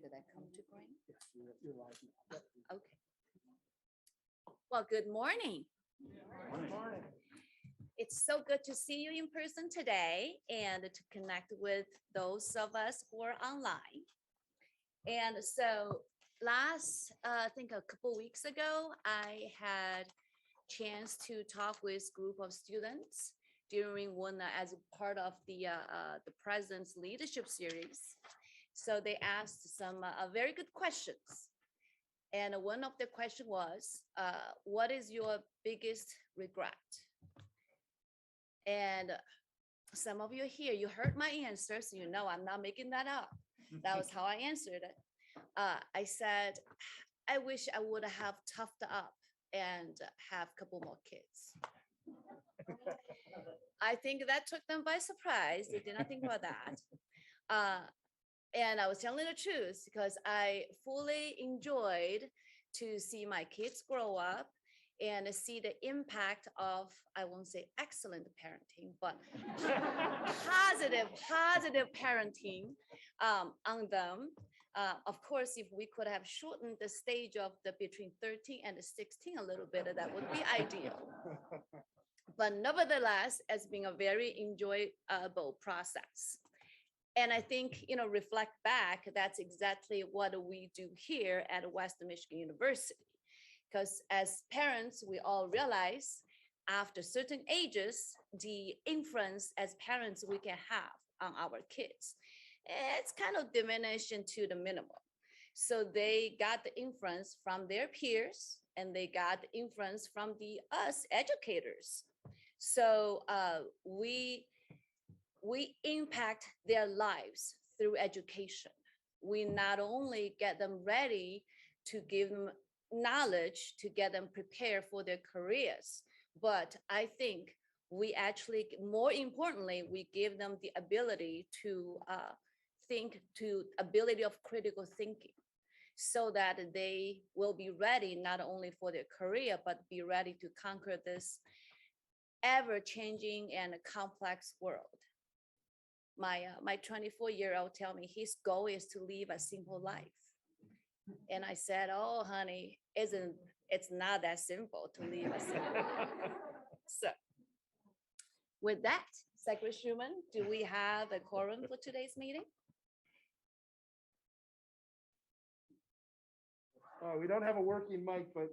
Should that come to bring? Yes, you're live now. Okay. Well, good morning. Good morning. It's so good to see you in person today and to connect with those of us who are online. And so last, I think a couple weeks ago, I had chance to talk with group of students during one as part of the president's leadership series. So they asked some very good questions. And one of the question was, what is your biggest regret? And some of you here, you heard my answers, you know I'm not making that up. That was how I answered it. I said, I wish I would have toughed up and have a couple more kids. I think that took them by surprise. They did not think about that. And I was telling the truth because I fully enjoyed to see my kids grow up and see the impact of, I won't say excellent parenting, but positive parenting on them. Of course, if we could have shortened the stage of the between 13 and 16 a little bit, that would be ideal. But nevertheless, it's been a very enjoyable process. And I think, reflect back, that's exactly what we do here at Western Michigan University. Because as parents, we all realize after certain ages, the influence as parents we can have on our kids, it's kind of diminished into the minimum. So they got the influence from their peers and they got the influence from us educators. So we impact their lives through education. We not only get them ready to give them knowledge to get them prepared for their careers, but I think we actually, more importantly, we give them the ability to ability of critical thinking so that they will be ready not only for their career, but be ready to conquer this ever-changing and complex world. My 24-year-old tell me his goal is to live a simple life. And I said, oh, honey, it's not that simple to live a simple life. So with that, Secretary Schuman, do we have a quorum for today's meeting? We don't have a working mic, but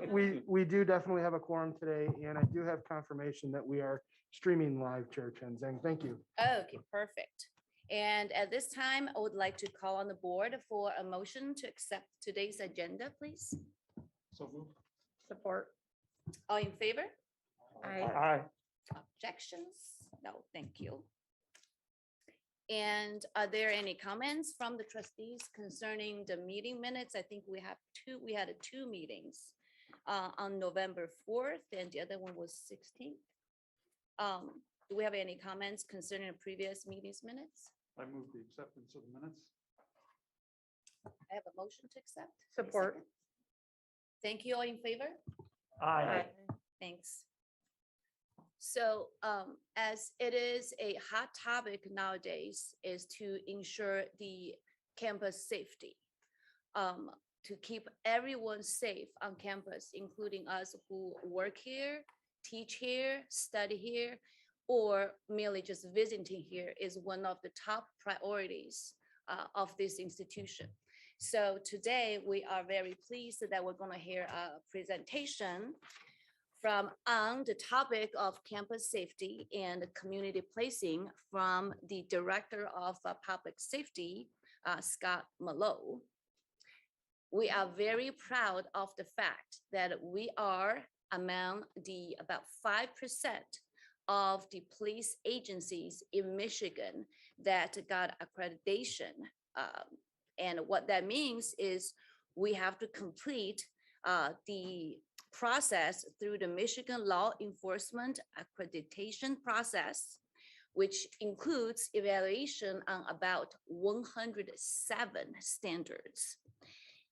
we do definitely have a quorum today, and I do have confirmation that we are streaming live, Chair Chen Zhang. Thank you. Okay, perfect. And at this time, I would like to call on the board for a motion to accept today's agenda, please. So moved. Support. All in favor? Aye. Objections? No, thank you. And are there any comments from the trustees concerning the meeting minutes? I think we had two meetings on November 4th and the other one was 16th. Do we have any comments concerning the previous meetings minutes? I move the acceptance of the minutes. I have a motion to accept. Support. Second. Thank you. All in favor? Aye. Thanks. So as it is a hot topic nowadays is to ensure the campus safety, to keep everyone safe on campus, including us who work here, teach here, study here, or merely just visiting here is one of the top priorities of this institution. So today we are very pleased that we're going to hear a presentation from on the topic of campus safety and community policing from the Director of Public Safety, Scott Mallow. we are very proud of the fact that we are among the about 5% of the police agencies in Michigan that got accreditation. And what that means is we have to complete the process through the Michigan Law Enforcement Accreditation process, which includes evaluation on about 107 standards.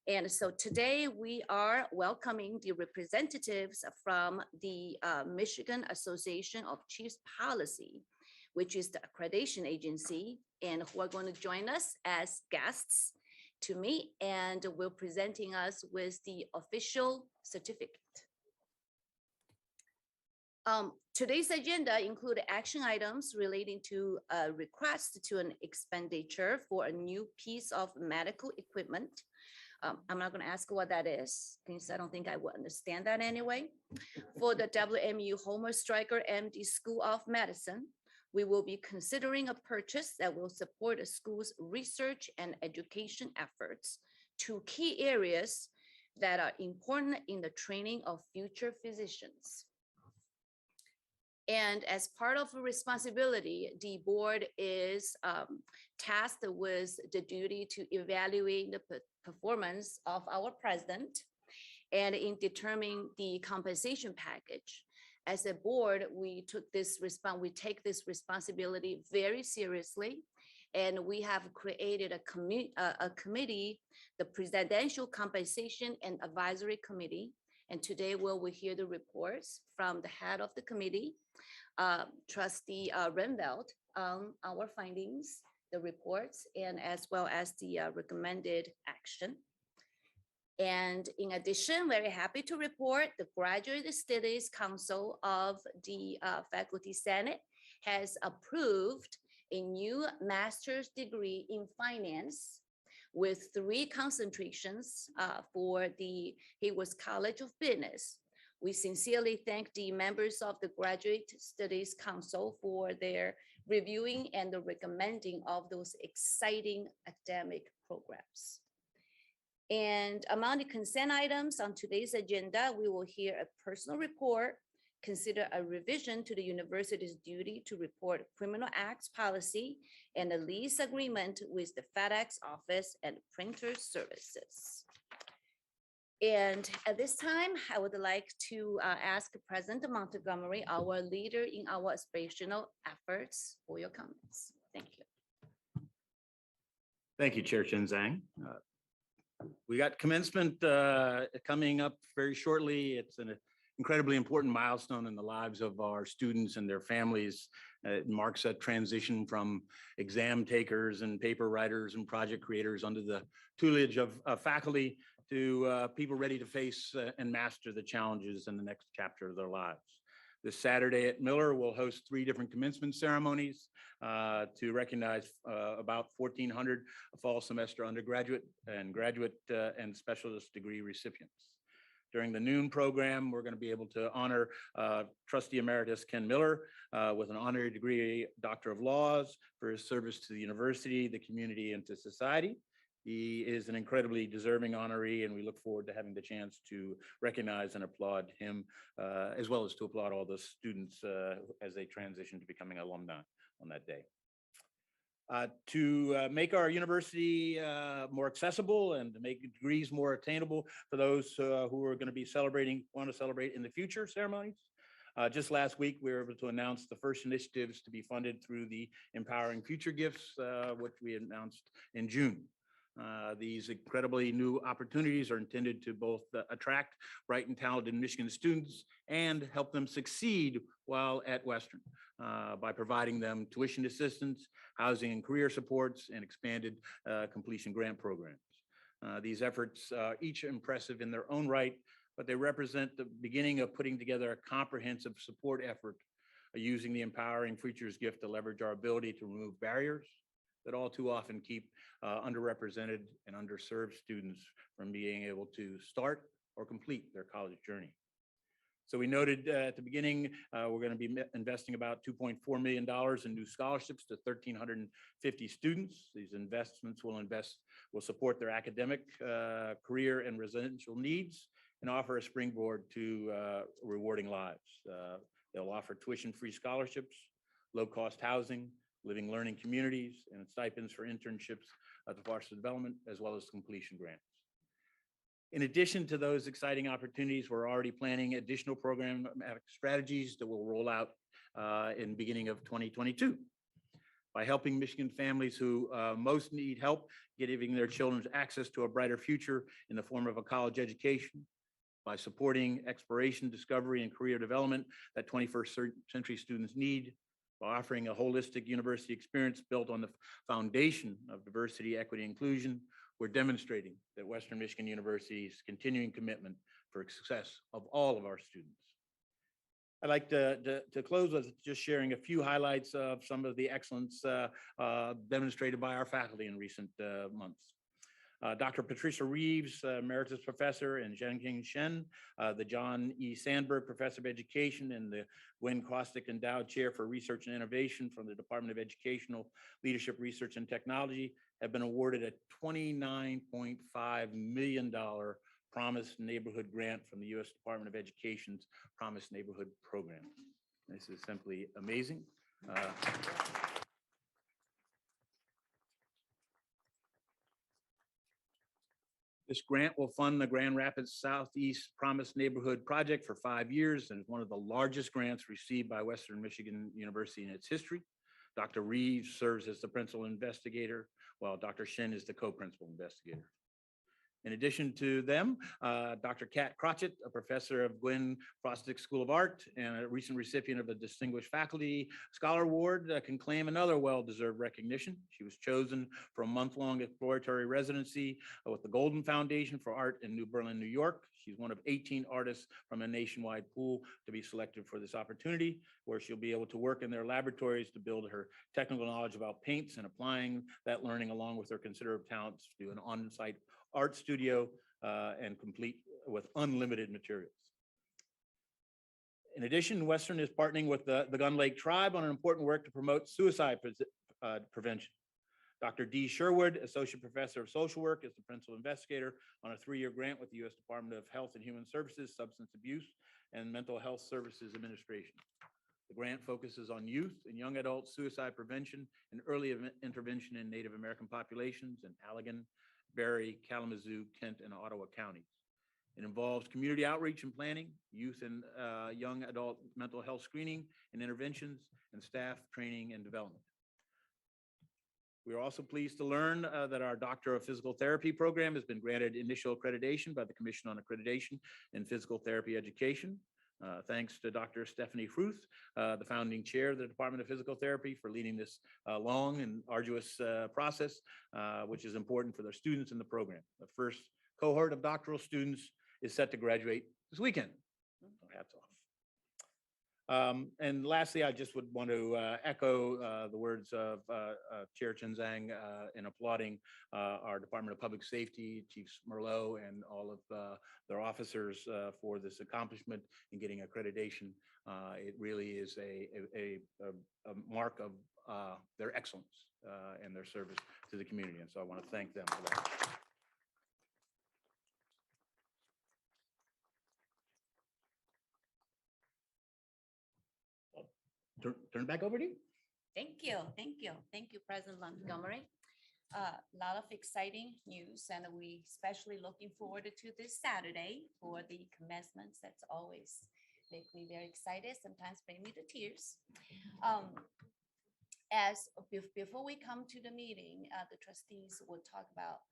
And so today we are welcoming the representatives from the Michigan Association of Chiefs Policy, which is the accreditation agency, and who are going to join us as guests to meet and will presenting us with the official certificate. Today's agenda include action items relating to a request to an expenditure for a new piece of medical equipment. I'm not going to ask what that is, because I don't think I would understand that anyway. For the WMU Homer Stryker MD School of Medicine, we will be considering a purchase that will support the school's research and education efforts to key areas that are important in the training of future physicians. And as part of a responsibility, the board is tasked with the duty to evaluate the performance of our president and in determining the compensation package. As a board, we take this responsibility very seriously, and we have created a committee, the Presidential Compensation and Advisory Committee. And today we'll hear the reports from the head of the committee, Trustee Renveld, on our findings, the reports, and as well as the recommended action. And in addition, very happy to report the Graduate Studies Council of the Faculty Senate has approved a new master's degree in finance with 3 concentrations for the Hayward College of Business. We sincerely thank the members of the Graduate Studies Council for their reviewing and the recommending of those exciting academic programs. And among the consent items on today's agenda, we will hear a personal report, consider a revision to the university's duty to report criminal acts policy, and a lease agreement with the FedEx office and printer services. And at this time, I would like to ask President Montgomery, our leader in our aspirational efforts, for your comments. Thank you. Thank you, Chair Chen Zhang. We got commencement coming up very shortly. It's an incredibly important milestone in the lives of our students and their families. It marks a transition from exam takers and paper writers and project creators under the tutelage of faculty to people ready to face and master the challenges in the next chapter of their lives. This Saturday at Miller, we'll host 3 different commencement ceremonies to recognize about 1,400 fall semester undergraduate and graduate and specialist degree recipients. During the noon program, we're going to be able to honor Trustee Emeritus Ken Miller with an honorary degree Doctor of Laws for his service to the university, the community, and to society. He is an incredibly deserving honoree, and we look forward to having the chance to recognize and applaud him, as well as to applaud all the students as they transition to becoming alumni on that day. To make our university more accessible and to make degrees more attainable for those who are going to be want to celebrate in the future ceremonies. Just last week, we were able to announce the first initiatives to be funded through the Empowering Future Gifts, which we announced in June. These incredibly new opportunities are intended to both attract bright and talented Michigan students and help them succeed while at Western by providing them tuition assistance, housing and career supports, and expanded completion grant programs. These efforts are each impressive in their own right, but they represent the beginning of putting together a comprehensive support effort using the Empowering Futures gift to leverage our ability to remove barriers that all too often keep underrepresented and underserved students from being able to start or complete their college journey. So we noted at the beginning, we're going to be investing about $2.4 million in new scholarships to 1,350 students. These investments will support their academic, career, and residential needs and offer a springboard to rewarding lives. They'll offer tuition-free scholarships, low-cost housing, living learning communities, and stipends for internships at the Foster Development, as well as completion grants. In addition to those exciting opportunities, we're already planning additional program strategies that will roll out in beginning of 2022. By helping Michigan families who most need help giving their children access to a brighter future in the form of a college education, by supporting exploration, discovery, and career development that 21st century students need, by offering a holistic university experience built on the foundation of diversity, equity, inclusion, we're demonstrating that Western Michigan University's continuing commitment for success of all of our students. I'd like to close with just sharing a few highlights of some of the excellence demonstrated by our faculty in recent months. Dr. Patricia Reeves, Emeritus Professor, and Zhengjing Shen, the John E. Sandberg Professor of Education, and the Gwen Kostick Endowed Chair for Research and Innovation from the Department of Educational Leadership, Research, and Technology, have been awarded a $29.5 million Promise Neighborhood grant from the U.S. Department of Education's Promise Neighborhood Program. This is simply amazing. This grant will fund the Grand Rapids Southeast Promise Neighborhood Project for 5 years and is one of the largest grants received by Western Michigan University in its history. Dr. Reeves serves as the principal investigator, while Dr. Shin is the co-principal investigator. In addition to them, Dr. Kat Crotchett, a professor of Gwen Frostick School of Art and a recent recipient of a Distinguished Faculty Scholar Award, can claim another well-deserved recognition. She was chosen for a month-long exploratory residency with the Golden Foundation for Art in New Berlin, New York. She's one of 18 artists from a nationwide pool to be selected for this opportunity, where she'll be able to work in their laboratories to build her technical knowledge about paints and applying that learning along with her considerable talents to do an on-site art studio and complete with unlimited materials. In addition, Western is partnering with the Gun Lake Tribe on an important work to promote suicide prevention. Dr. Dee Sherwood, Associate Professor of Social Work, is the principal investigator on a 3-year grant with the U.S. Department of Health and Human Services, Substance Abuse, and Mental Health Services Administration. The grant focuses on youth and young adult suicide prevention and early intervention in Native American populations in Allegan, Berry, Kalamazoo, Kent, and Ottawa counties. It involves community outreach and planning, youth and young adult mental health screening and interventions, and staff training and development. We are also pleased to learn that our Doctor of Physical Therapy program has been granted initial accreditation by the Commission on Accreditation in Physical Therapy Education. Thanks to Dr. Stephanie Fruth, the founding chair of the Department of Physical Therapy, for leading this long and arduous process, which is important for their students in the program. The first cohort of doctoral students is set to graduate this weekend. Hats off. And lastly, I just would want to echo the words of Chair Chen Zhang in applauding our Department of Public Safety, Chief Merlot, and all of their officers for this accomplishment in getting accreditation. It really is a mark of their excellence and their service to the community. And so I want to thank them for that. Turn it back over to you. Thank you, thank you, thank you, President Montgomery. A lot of exciting news, and we especially looking forward to this Saturday for the commencements. That's always make me very excited. Sometimes bring me to tears. Before we come to the meeting, the trustees will talk about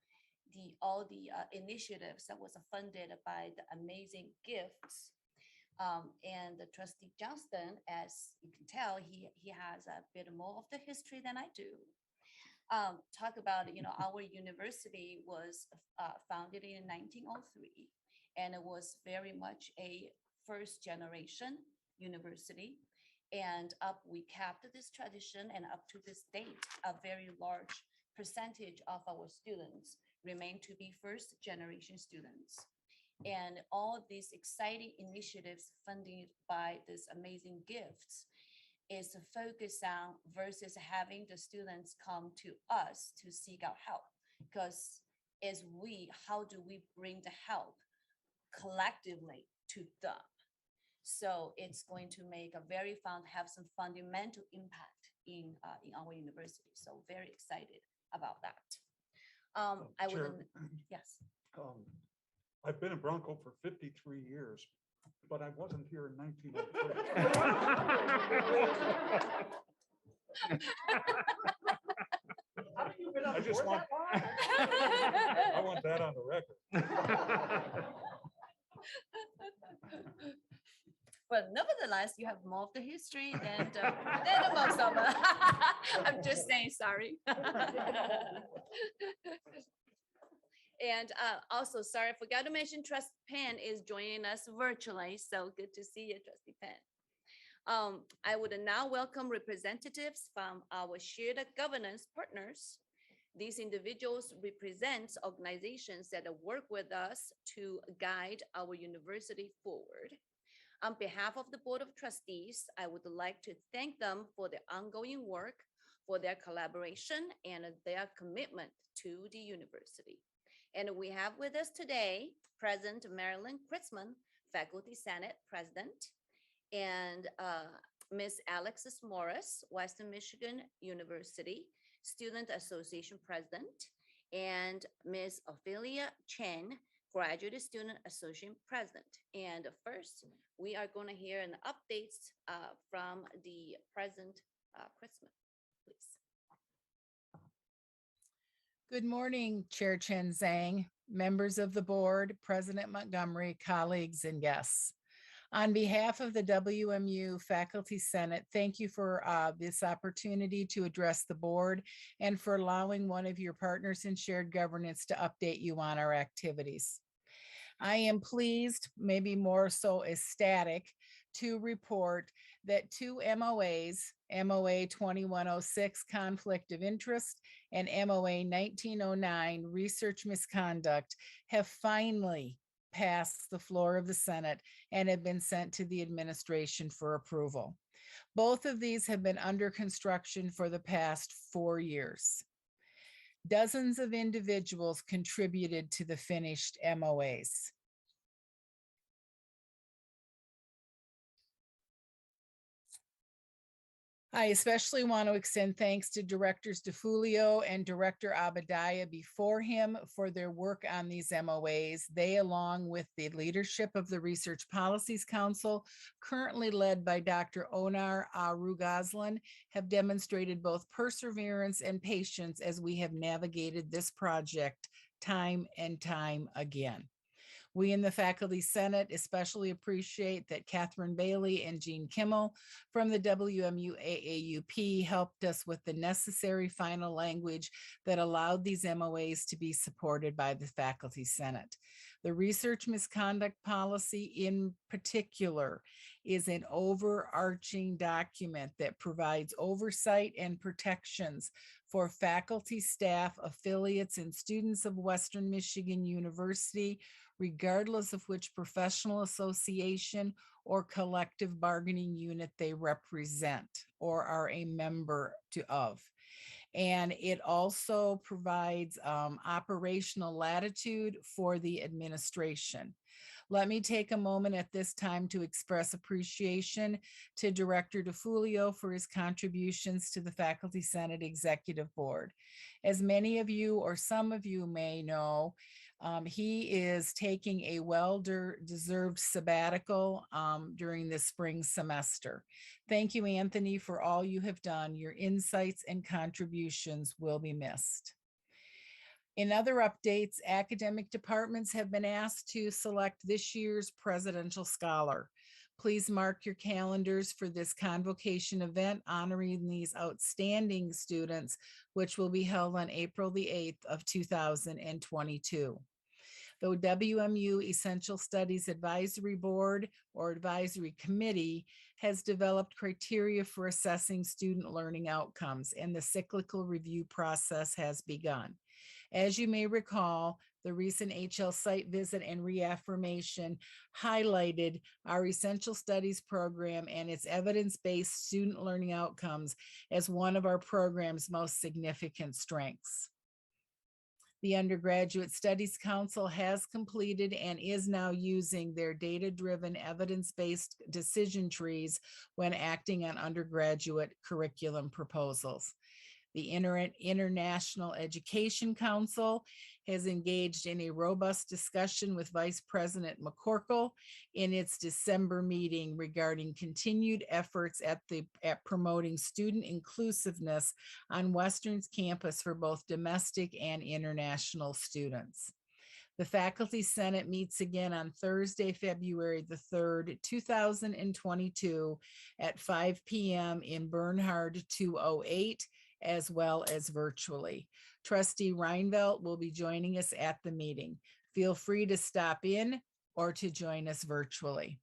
all the initiatives that was funded by the amazing gifts. And the trustee Johnston, as you can tell, he has a bit more of the history than I do. Talk about, our university was founded in 1903, and it was very much a first generation university. And we kept this tradition, and up to this date, a very large percentage of our students remain to be first generation students. And all these exciting initiatives funded by these amazing gifts is to focus on versus having the students come to us to seek out help. Because how do we bring the help collectively to them? So it's going to make a have some fundamental impact in our university. So very excited about that. I Chair. would, yes. I've been in Bronco for 53 years, but I wasn't here in 1903. I just want, I want that on the record. But nevertheless, you have more of the history than most of us. I'm just saying, sorry. And also, sorry, I forgot to mention Trustee Penn is joining us virtually. So good to see you, Trustee Penn. I would now welcome representatives from our shared governance partners. These individuals represent organizations that work with us to guide our university forward. On behalf of the Board of Trustees, I would like to thank them for their ongoing work, for their collaboration, and their commitment to the university. And we have with us today, President Marilyn Kritzman, Faculty Senate President, and Ms. Alexis Morris, Western Michigan University Student Association President, and Ms. Ophelia Chen, Graduate Student Association President. And first, we are going to hear an updates from the President Kritzman, please. Good morning, Chair Chen Zhang, members of the board, President Montgomery, colleagues, and guests. On behalf of the WMU Faculty Senate, thank you for this opportunity to address the board and for allowing one of your partners in shared governance to update you on our activities. I am pleased, maybe more so ecstatic, to report that two MOAs, MOA 2106 Conflict of Interest and MOA 1909 Research Misconduct, have finally passed the floor of the Senate and have been sent to the administration for approval. Both of these have been under construction for the past 4 years. Dozens of individuals contributed to the finished MOAs. I especially want to extend thanks to Directors DeFulio and Director Abadaya before him for their work on these MOAs. They, along with the leadership of the Research Policies Council, currently led by Dr. Onar Arugazlan, have demonstrated both perseverance and patience as we have navigated this project time and time again. We in the Faculty Senate especially appreciate that Catherine Bailey and Jean Kimmel from the WMU AAUP helped us with the necessary final language that allowed these MOAs to be supported by the Faculty Senate. The research misconduct policy in particular is an overarching document that provides oversight and protections for faculty, staff, affiliates, and students of Western Michigan University, regardless of which professional association or collective bargaining unit they represent or are a member of. And it also provides operational latitude for the administration. Let me take a moment at this time to express appreciation to Director DeFulio for his contributions to the Faculty Senate Executive Board. As many of you or some of you may know, he is taking a well-deserved sabbatical during the spring semester. Thank you, Anthony, for all you have done. Your insights and contributions will be missed. In other updates, academic departments have been asked to select this year's Presidential Scholar. Please mark your calendars for this convocation event honoring these outstanding students, which will be held on April the 8th of 2022. The WMU Essential Studies Advisory Board or Advisory Committee has developed criteria for assessing student learning outcomes, and the cyclical review process has begun. As you may recall, The recent HL site visit and reaffirmation highlighted our essential studies program and its evidence-based student learning outcomes as one of our program's most significant strengths. The Undergraduate Studies Council has completed and is now using their data-driven, evidence-based decision trees when acting on undergraduate curriculum proposals. The International Education Council has engaged in a robust discussion with Vice President McCorkle in its December meeting regarding continued efforts at promoting student inclusiveness on Western's campus for both domestic and international students. The Faculty Senate meets again on Thursday, February the 3rd, 2022 at 5 p.m. in Bernhard 208, as well as virtually. Trustee Reinvelt will be joining us at the meeting. Feel free to stop in or to join us virtually.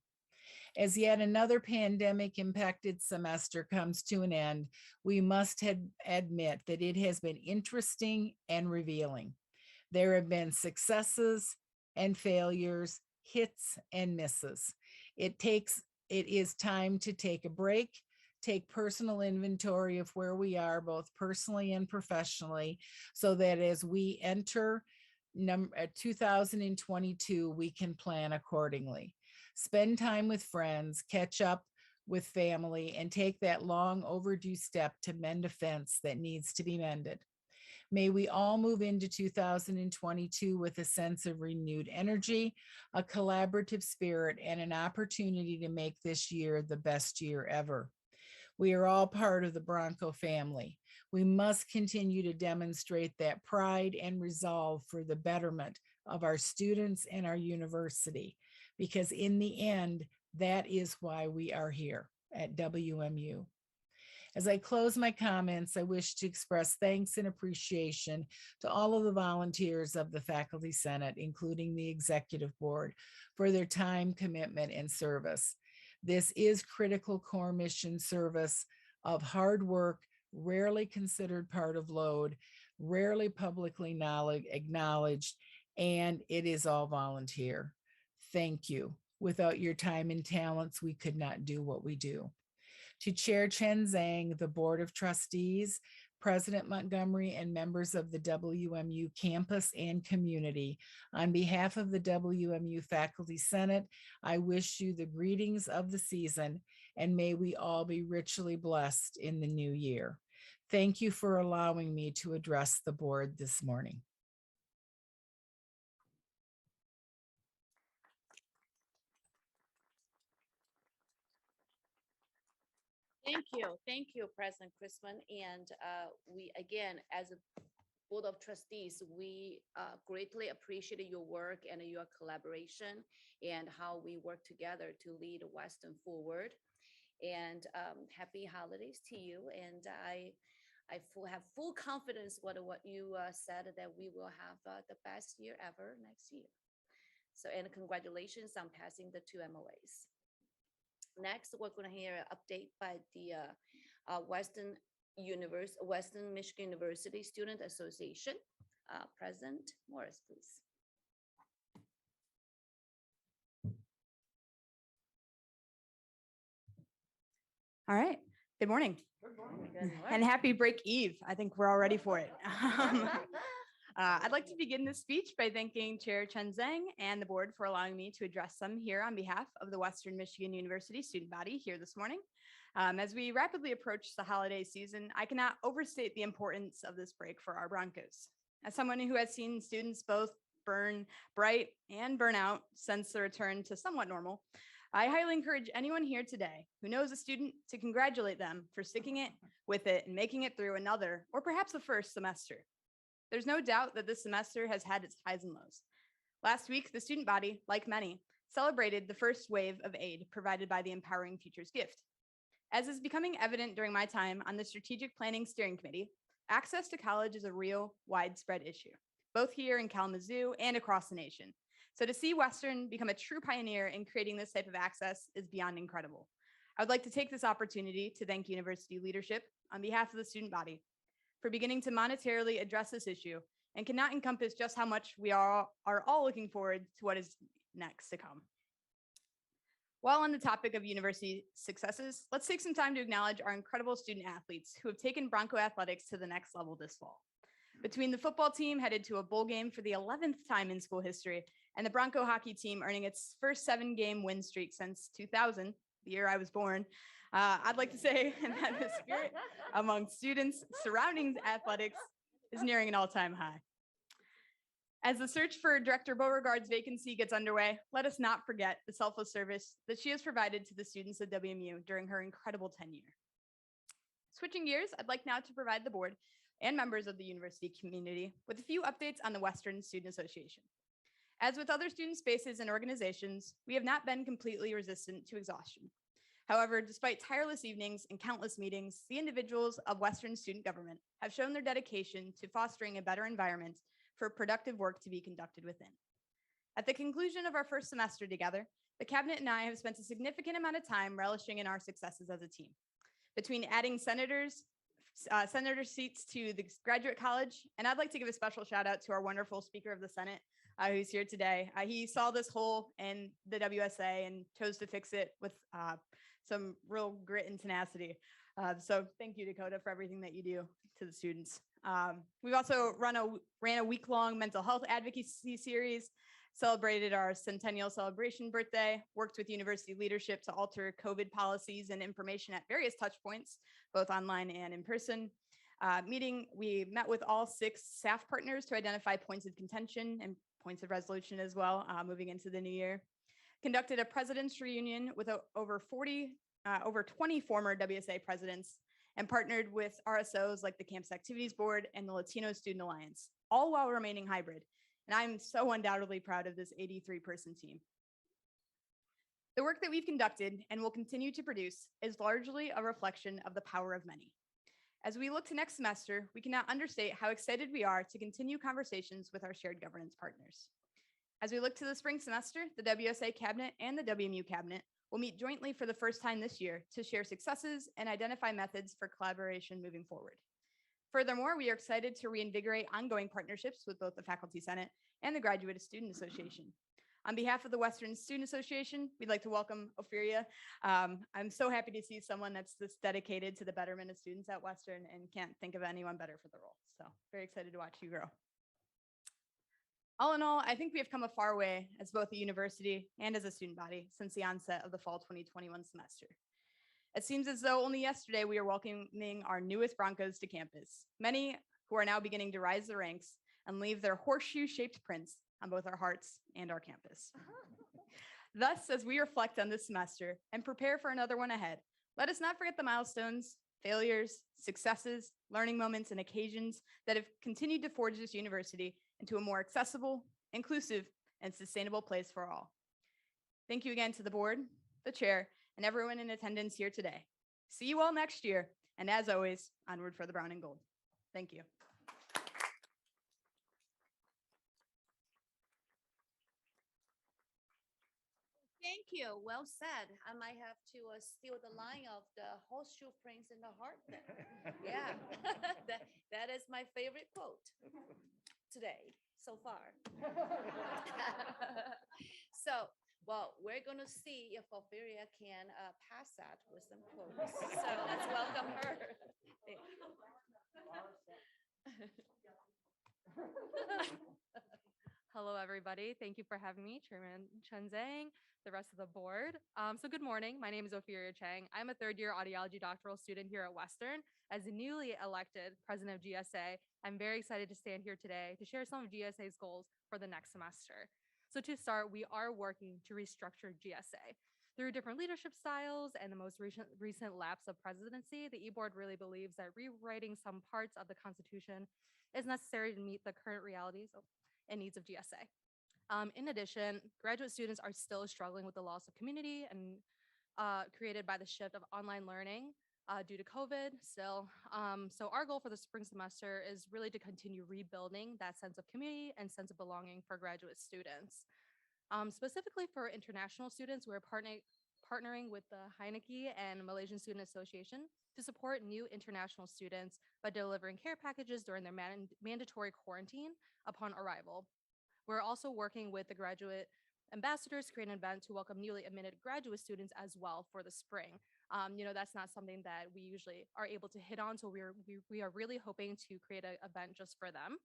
As yet another pandemic impacted semester comes to an end, we must admit that it has been interesting and revealing. There have been successes and failures, hits and misses. It is time to take a break, take personal inventory of where we are, both personally and professionally, so that as we enter 2022, we can plan accordingly. Spend time with friends, catch up with family, and take that long overdue step to mend a fence that needs to be mended. May we all move into 2022 with a sense of renewed energy, a collaborative spirit, and an opportunity to make this year the best year ever. We are all part of the Bronco family. We must continue to demonstrate that pride and resolve for the betterment of our students and our university, because in the end, that is why we are here at WMU. As I close my comments, I wish to express thanks and appreciation to all of the volunteers of the Faculty Senate, including the Executive Board, for their time, commitment, and service. This is critical core mission service of hard work, rarely considered part of load, rarely publicly acknowledged, and it is all volunteer. Thank you. Without your time and talents, we could not do what we do. To Chair Chen Zhang, the Board of Trustees, President Montgomery, and members of the WMU campus and community, on behalf of the WMU Faculty Senate, I wish you the greetings of the season, and may we all be richly blessed in the new year. Thank you for allowing me to address the board this morning. Thank you, President Chrisman. And we, again, as a Board of Trustees, we greatly appreciate your work and your collaboration and how we work together to lead Western forward. And happy holidays to you. And I have full confidence what you said, that we will have the best year ever next year. So, and congratulations on passing the 2 MOAs. Next, we're going to hear an update by the Western Michigan University Student Association. President Morris, please. All right. Good morning. Good morning. And happy break eve. I think we're all ready for it. I'd like to begin this speech by thanking Chair Chen Zhang and the board for allowing me to address them here on behalf of the Western Michigan University student body here this morning. As we rapidly approach the holiday season, I cannot overstate the importance of this break for our Broncos. As someone who has seen students both burn bright and burn out since the return to somewhat normal, I highly encourage anyone here today who knows a student to congratulate them for sticking it with it and making it through another, or perhaps a first semester. There's no doubt that this semester has had its highs and lows. Last week, the student body, like many, celebrated the first wave of aid provided by the Empowering Futures Gift. As is becoming evident during my time on the Strategic Planning Steering Committee, access to college is a real, widespread issue, both here in Kalamazoo and across the nation. So to see Western become a true pioneer in creating this type of access is beyond incredible. I would like to take this opportunity to thank university leadership on behalf of the student body for beginning to monetarily address this issue and cannot encompass just how much we are all looking forward to what is next to come. While on the topic of university successes, let's take some time to acknowledge our incredible student athletes who have taken Bronco athletics to the next level this fall. Between the football team headed to a bowl game for the 11th time in school history, and the Bronco hockey team earning its first 7-game win streak since 2000, the year I was born, I'd like to say that the spirit among students surrounding athletics is nearing an all-time high. As the search for Director Beauregard's vacancy gets underway, let us not forget the selfless service that she has provided to the students at WMU during her incredible tenure. Switching gears, I'd like now to provide the board and members of the university community with a few updates on the Western Student Association. As with other student spaces and organizations, we have not been completely resistant to exhaustion. However, despite tireless evenings and countless meetings, the individuals of Western student government have shown their dedication to fostering a better environment for productive work to be conducted within. At the conclusion of our first semester together, the cabinet and I have spent a significant amount of time relishing in our successes as a team. Between adding senator seats to the graduate college, and I'd like to give a special shout out to our wonderful Speaker of the Senate, who's here today. He saw this hole in the WSA and chose to fix it with some real grit and tenacity. So thank you, Dakota, for everything that you do to the students. We've also ran a week-long mental health advocacy series, celebrated our centennial celebration birthday, worked with university leadership to alter COVID policies and information at various touch points, both online and in person. We met with all 6 staff partners to identify points of contention and points of resolution as well, moving into the new year. Conducted a president's reunion with over 20 former WSA presidents, and partnered with RSOs like the Campus Activities Board and the Latino Student Alliance, all while remaining hybrid. And I'm so undoubtedly proud of this 83-person team. The work that we've conducted and will continue to produce is largely a reflection of the power of many. As we look to next semester, we cannot understate how excited we are to continue conversations with our shared governance partners. As we look to the spring semester, the WSA Cabinet and the WMU Cabinet will meet jointly for the first time this year to share successes and identify methods for collaboration moving forward. Furthermore, we are excited to reinvigorate ongoing partnerships with both the Faculty Senate and the Graduate Student Association. On behalf of the Western Student Association, we'd like to welcome Ophelia. I'm so happy to see someone that's this dedicated to the betterment of students at Western and can't think of anyone better for the role. So very excited to watch you grow. All in all, I think we have come a far way as both a university and as a student body since the onset of the fall 2021 semester. It seems as though only yesterday we are welcoming our newest Broncos to campus, many who are now beginning to rise the ranks and leave their horseshoe-shaped prints on both our hearts and our campus. Thus, as we reflect on this semester and prepare for another one ahead, let us not forget the milestones, failures, successes, learning moments, and occasions that have continued to forge this university into a more accessible, inclusive, and sustainable place for all. Thank you again to the board, the chair, and everyone in attendance here today. See you all next year, and as always, onward for the brown and gold. Thank you. Thank you. Well said. I might have to steal the line of the horseshoe prints in the heart then. Yeah, that is my favorite quote today so far. So, well, we're going to see if Ophelia can pass that with some quotes. So let's welcome her. Hello, everybody. Thank you for having me, Chairman Chen Zhang, the rest of the board. So good morning. My name is Ophelia Chang. I'm a third-year audiology doctoral student here at Western. As the newly elected president of GSA, I'm very excited to stand here today to share some of GSA's goals for the next semester. So to start, we are working to restructure GSA. Through different leadership styles and the most recent lapse of presidency, the e-board really believes that rewriting some parts of the Constitution is necessary to meet the current realities and needs of GSA. In addition, graduate students are still struggling with the loss of community and created by the shift of online learning due to COVID still. So our goal for the spring semester is really to continue rebuilding that sense of community and sense of belonging for graduate students. Specifically for international students, we're partnering with the Heineke and Malaysian Student Association to support new international students by delivering care packages during their mandatory quarantine upon arrival. We're also working with the graduate ambassadors to create an event to welcome newly admitted graduate students as well for the spring. That's not something that we usually are able to hit on, so we are really hoping to create an event just for them.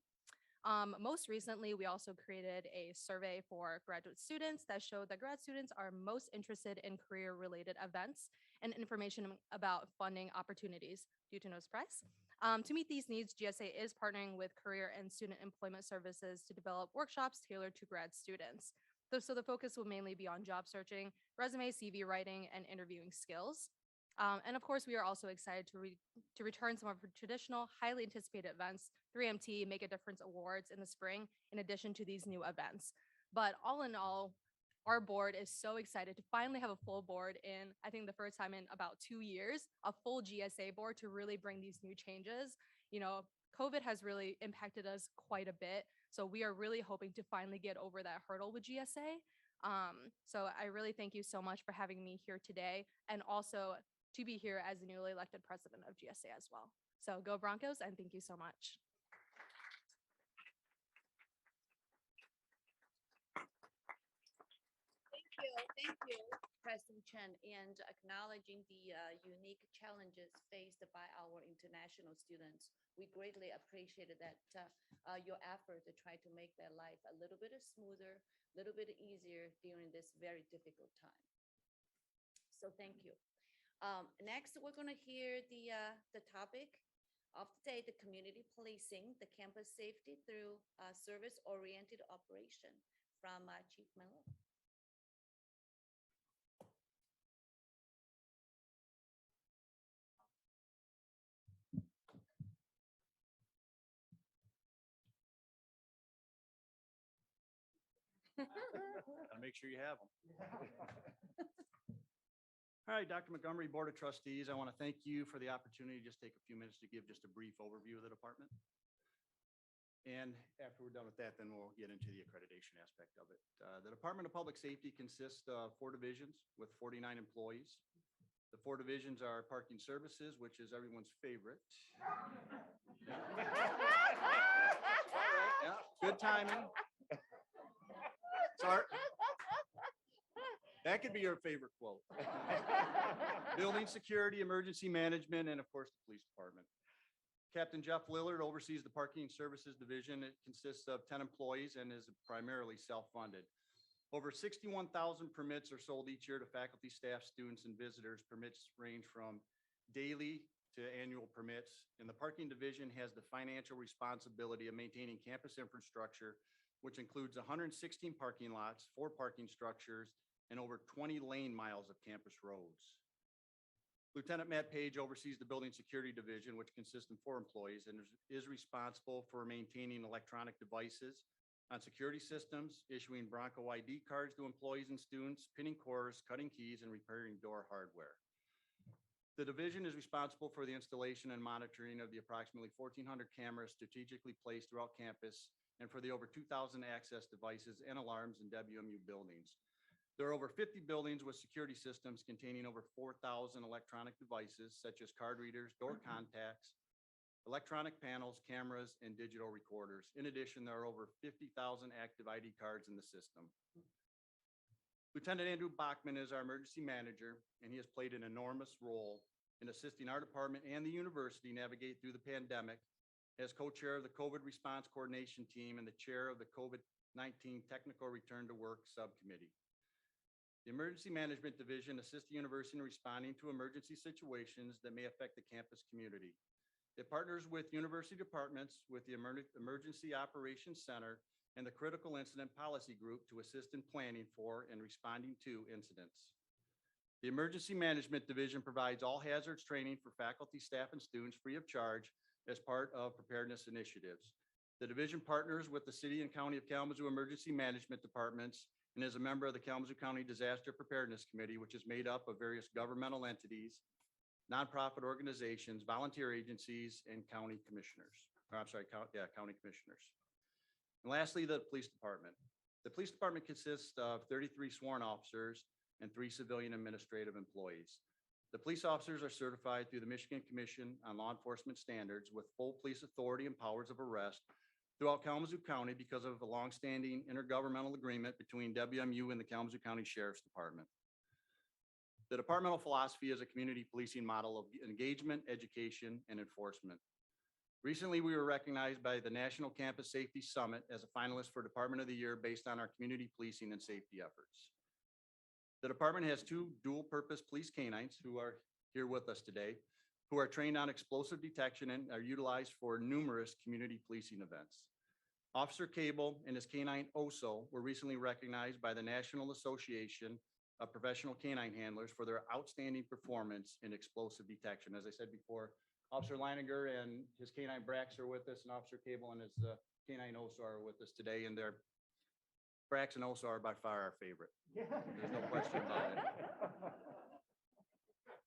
Most recently, we also created a survey for graduate students that showed that grad students are most interested in career-related events and information about funding opportunities due to no surprise. To meet these needs, GSA is partnering with Career and Student Employment Services to develop workshops tailored to grad students. So the focus will mainly be on job searching, resume, CV writing, and interviewing skills. And of course, we are also excited to return some of our traditional, highly anticipated events, 3MT Make a Difference Awards in the spring, in addition to these new events. But all in all, our board is so excited to finally have a full board in, I think the first time in about 2 years, a full GSA board to really bring these new changes. COVID has really impacted us quite a bit. So we are really hoping to finally get over that hurdle with GSA. So I really thank you so much for having me here today, and also to be here as the newly elected president of GSA as well. So go Broncos, and thank you so much. Thank you, President Chen, and acknowledging the unique challenges faced by our international students. We greatly appreciated that your effort to try to make their life a little bit smoother, a little bit easier during this very difficult time. So thank you. Next, we're going to hear the topic of the day, the community policing, the campus safety through service-oriented operation from Chief Miller. Gotta make sure you have them. All right, Dr. Montgomery, Board of Trustees, I want to thank you for the opportunity to just take a few minutes to give just a brief overview of the department. And after we're done with that, then we'll get into the accreditation aspect of it. The Department of Public Safety consists of 4 divisions with 49 employees. The 4 divisions are parking services, which is everyone's favorite. Yeah, good timing. Sorry. That could be your favorite quote. Building security, emergency management, and of course, the police department. Captain Jeff Lillard oversees the parking services division. It consists of 10 employees and is primarily self-funded. Over 61,000 permits are sold each year to faculty, staff, students, and visitors. Permits range from daily to annual permits. And the parking division has the financial responsibility of maintaining campus infrastructure, which includes 116 parking lots, 4 parking structures, and over 20 lane miles of campus roads. Lieutenant Matt Page oversees the Building Security Division, which consists of 4 employees and is responsible for maintaining electronic devices on security systems, issuing Bronco ID cards to employees and students, pinning cores, cutting keys, and repairing door hardware. The division is responsible for the installation and monitoring of the approximately 1,400 cameras strategically placed throughout campus and for the over 2,000 access devices and alarms in WMU buildings. There are over 50 buildings with security systems containing over 4,000 electronic devices such as card readers, door contacts, electronic panels, cameras, and digital recorders. In addition, there are over 50,000 active ID cards in the system. Lieutenant Andrew Bachman is our emergency manager, and he has played an enormous role in assisting our department and the university navigate through the pandemic as co-chair of the COVID response coordination team and the chair of the COVID-19 technical return to work subcommittee. The Emergency Management Division assists the university in responding to emergency situations that may affect the campus community. It partners with university departments with the Emergency Operations Center and the Critical Incident Policy Group to assist in planning for and responding to incidents. The Emergency Management Division provides all hazards training for faculty, staff, and students free of charge as part of preparedness initiatives. The division partners with the City and County of Kalamazoo Emergency Management Departments and is a member of the Kalamazoo County Disaster Preparedness Committee, which is made up of various governmental entities, nonprofit organizations, volunteer agencies, and county commissioners. County commissioners. And lastly, the police department. The police department consists of 33 sworn officers and 3 civilian administrative employees. The police officers are certified through the Michigan Commission on Law Enforcement Standards with full police authority and powers of arrest throughout Kalamazoo County because of a longstanding intergovernmental agreement between WMU and the Kalamazoo County Sheriff's Department. The departmental philosophy is a community policing model of engagement, education, and enforcement. Recently, we were recognized by the National Campus Safety Summit as a finalist for Department of the Year based on our community policing and safety efforts. The department has 2 dual-purpose police canines who are here with us today, who are trained on explosive detection and are utilized for numerous community policing events. Officer Cable and his canine Oso were recently recognized by the National Association of Professional Canine Handlers for their outstanding performance in explosive detection. As I said before, Officer Leininger and his canine Brax are with us, and Officer Cable and his canine Oso are with us today, and their Brax and Oso are by far our favorite. There's no question about it.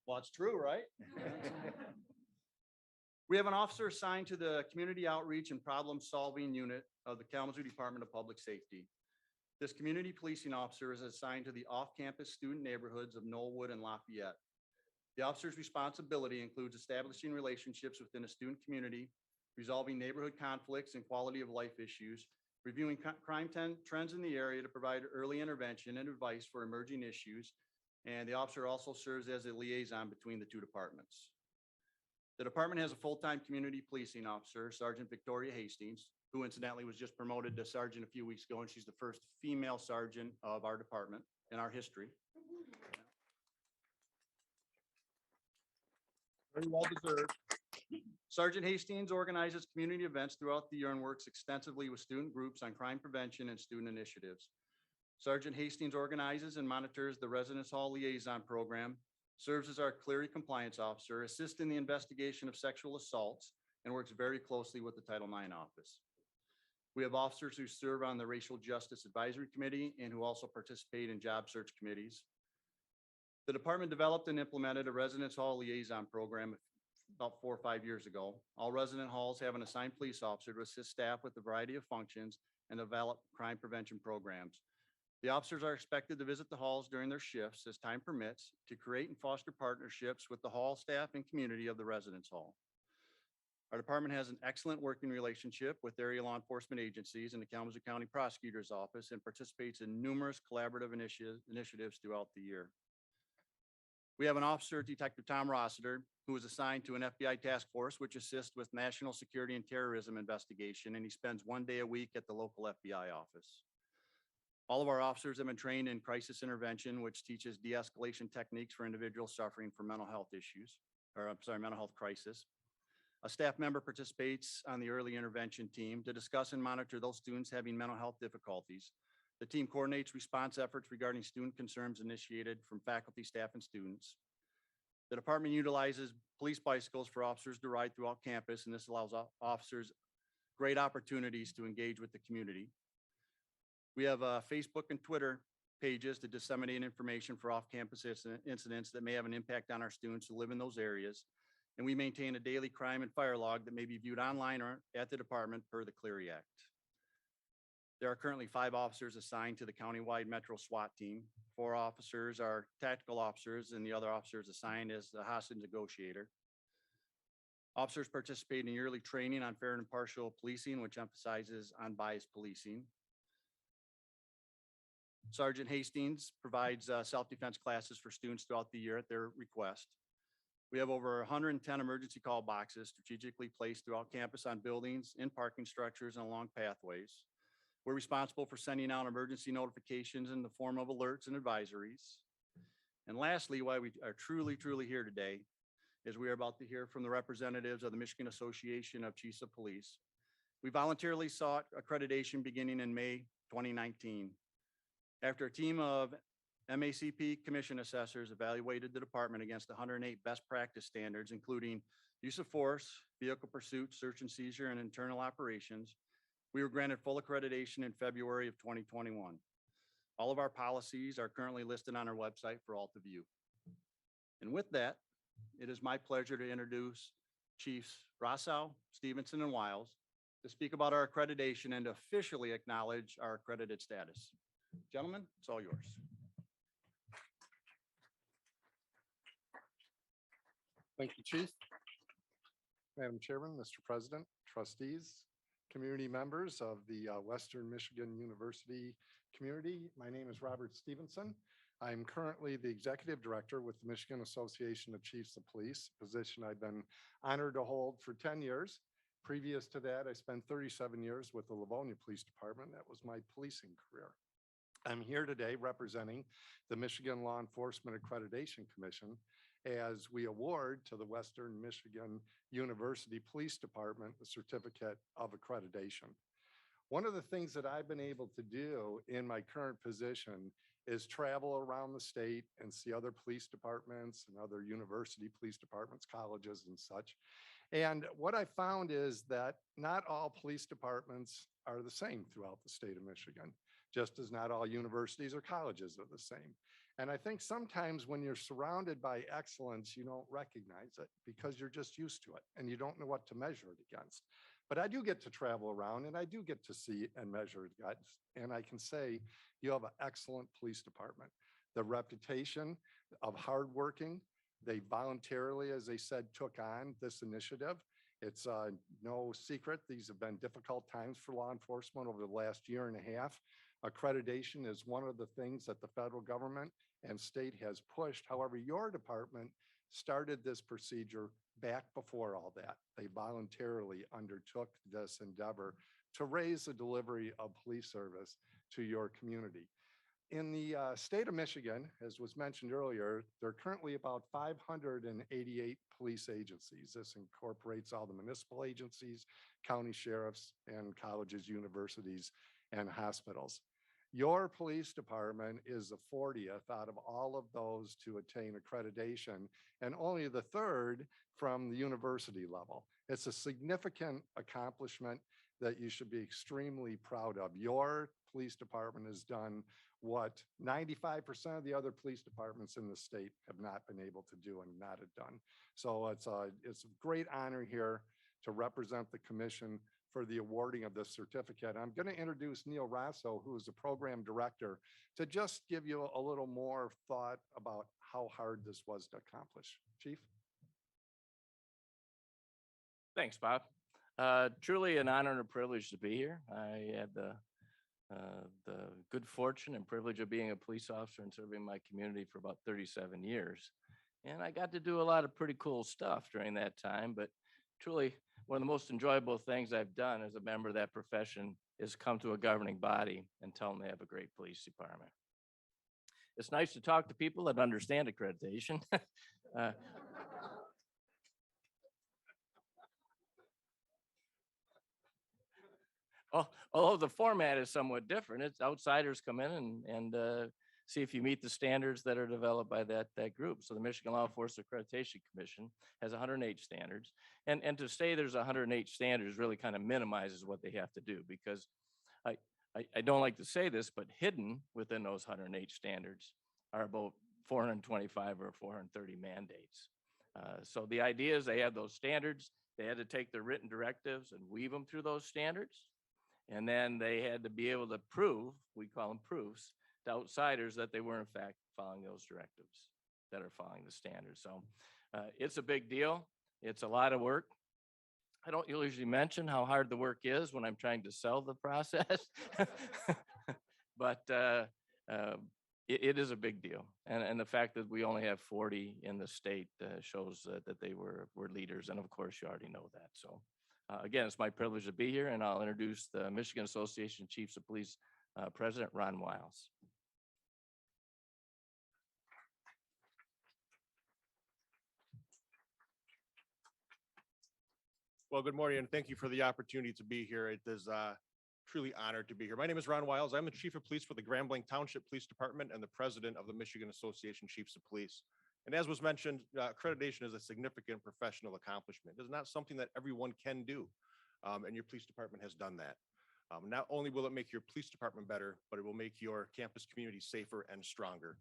Well, it's true, right? We have an officer assigned to the Community Outreach and Problem Solving Unit of the Kalamazoo Department of Public Safety. This community policing officer is assigned to the off-campus student neighborhoods of Knollwood and Lafayette. The officer's responsibility includes establishing relationships within a student community, resolving neighborhood conflicts and quality of life issues, reviewing crime trends in the area to provide early intervention and advice for emerging issues, and the officer also serves as a liaison between the 2 departments. The department has a full-time community policing officer, Sergeant Victoria Hastings, who incidentally was just promoted to sergeant a few weeks ago, and she's the first female sergeant of our department in our history. Very well deserved. Sergeant Hastings organizes community events throughout the year and works extensively with student groups on crime prevention and student initiatives. Sergeant Hastings organizes and monitors the Residence Hall Liaison Program, serves as our Clery Compliance Officer, assists in the investigation of sexual assaults, and works very closely with the Title IX office. We have officers who serve on the Racial Justice Advisory Committee and who also participate in job search committees. The department developed and implemented a Residence Hall Liaison Program about 4 or 5 years ago. All resident halls have an assigned police officer to assist staff with a variety of functions and develop crime prevention programs. The officers are expected to visit the halls during their shifts as time permits to create and foster partnerships with the hall staff and community of the residence hall. Our department has an excellent working relationship with area law enforcement agencies and the Kalamazoo County Prosecutor's Office and participates in numerous collaborative initiatives throughout the year. We have an officer, Detective Tom Rossiter, who is assigned to an FBI task force, which assists with national security and terrorism investigation, and he spends 1 day a week at the local FBI office. All of our officers have been trained in crisis intervention, which teaches de-escalation techniques for individuals suffering from mental health issues, mental health crisis. A staff member participates on the early intervention team to discuss and monitor those students having mental health difficulties. The team coordinates response efforts regarding student concerns initiated from faculty, staff, and students. The department utilizes police bicycles for officers to ride throughout campus, and this allows officers great opportunities to engage with the community. We have Facebook and Twitter pages to disseminate information for off-campus incidents that may have an impact on our students who live in those areas. And we maintain a daily crime and fire log that may be viewed online or at the department per the Clery Act. There are currently 5 officers assigned to the countywide Metro SWAT team. 4 officers are tactical officers and the other officers assigned as the hostage negotiator. Officers participate in yearly training on fair and impartial policing, which emphasizes unbiased policing. Sergeant Hastings provides self-defense classes for students throughout the year at their request. We have over 110 emergency call boxes strategically placed throughout campus on buildings, in parking structures, and along pathways. We're responsible for sending out emergency notifications in the form of alerts and advisories. And lastly, why we are truly here today is we are about to hear from the representatives of the Michigan Association of Chiefs of Police. We voluntarily sought accreditation beginning in May 2019. After a team of MACP commission assessors evaluated the department against 108 best practice standards, including use of force, vehicle pursuit, search and seizure, and internal operations, we were granted full accreditation in February of 2021. All of our policies are currently listed on our website for all to view. And with that, it is my pleasure to introduce Chiefs Rossau, Stevenson, and Wiles to speak about our accreditation and officially acknowledge our accredited status. Gentlemen, it's all yours. Thank you, Chief. Madam Chairman, Mr. President, trustees, community members of the Western Michigan University community. My name is Robert Stevenson. I'm currently the Executive Director with the Michigan Association of Chiefs of Police, a position I've been honored to hold for 10 years. Previous to that, I spent 37 years with the Livonia Police Department. That was my policing career. I'm here today representing the Michigan Law Enforcement Accreditation Commission as we award to the Western Michigan University Police Department the Certificate of Accreditation. One of the things that I've been able to do in my current position is travel around the state and see other police departments and other university police departments, colleges and such. And what I found is that not all police departments are the same throughout the state of Michigan, just as not all universities or colleges are the same. And I think sometimes when you're surrounded by excellence, you don't recognize it because you're just used to it and you don't know what to measure it against. But I do get to travel around and I do get to see and measure it against. And I can say you have an excellent police department. The reputation of hardworking, they voluntarily, as they said, took on this initiative. It's no secret. These have been difficult times for law enforcement over the last year and a half. Accreditation is one of the things that the federal government and state has pushed. However, your department started this procedure back before all that. They voluntarily undertook this endeavor to raise the delivery of police service to your community. In the state of Michigan, as was mentioned earlier, there are currently about 588 police agencies. This incorporates all the municipal agencies, county sheriffs, and colleges, universities, and hospitals. Your police department is the 40th out of all of those to attain accreditation and only the third from the university level. It's a significant accomplishment that you should be extremely proud of. Your police department has done what 95% of the other police departments in the state have not been able to do and not have done. So it's a great honor here to represent the commission for the awarding of this certificate. I'm going to introduce Neil Rosso, who is the program director, to just give you a little more thought about how hard this was to accomplish. Chief? Thanks, Bob. Truly an honor and a privilege to be here. I had the good fortune and privilege of being a police officer and serving my community for about 37 years. And I got to do a lot of pretty cool stuff during that time, but truly one of the most enjoyable things I've done as a member of that profession is come to a governing body and tell them they have a great police department. It's nice to talk to people that understand accreditation. Although the format is somewhat different, it's outsiders come in and see if you meet the standards that are developed by that group. So the Michigan Law Enforcement Accreditation Commission has 108 standards. And to say there's 108 standards really kind of minimizes what they have to do, because I don't like to say this, but hidden within those 108 standards are about 425 or 430 mandates. So the idea is they have those standards, they had to take their written directives and weave them through those standards. And then they had to be able to prove, we call them proofs, to outsiders that they were in fact following those directives, that are following the standards. So it's a big deal. It's a lot of work. I don't usually mention how hard the work is when I'm trying to sell the process, but it is a big deal. And the fact that we only have 40 in the state shows that they were leaders. And of course, you already know that. So again, it's my privilege to be here, and I'll introduce the Michigan Association of Chiefs of Police President Ron Wiles. Well, good morning, and thank you for the opportunity to be here. It is truly honored to be here. My name is Ron Wiles. I'm the Chief of Police for the Grambling Township Police Department and the President of the Michigan Association of Chiefs of Police. And as was mentioned, accreditation is a significant professional accomplishment. It's not something that everyone can do, and your police department has done that. Not only will it make your police department better, but it will make your campus community safer and stronger.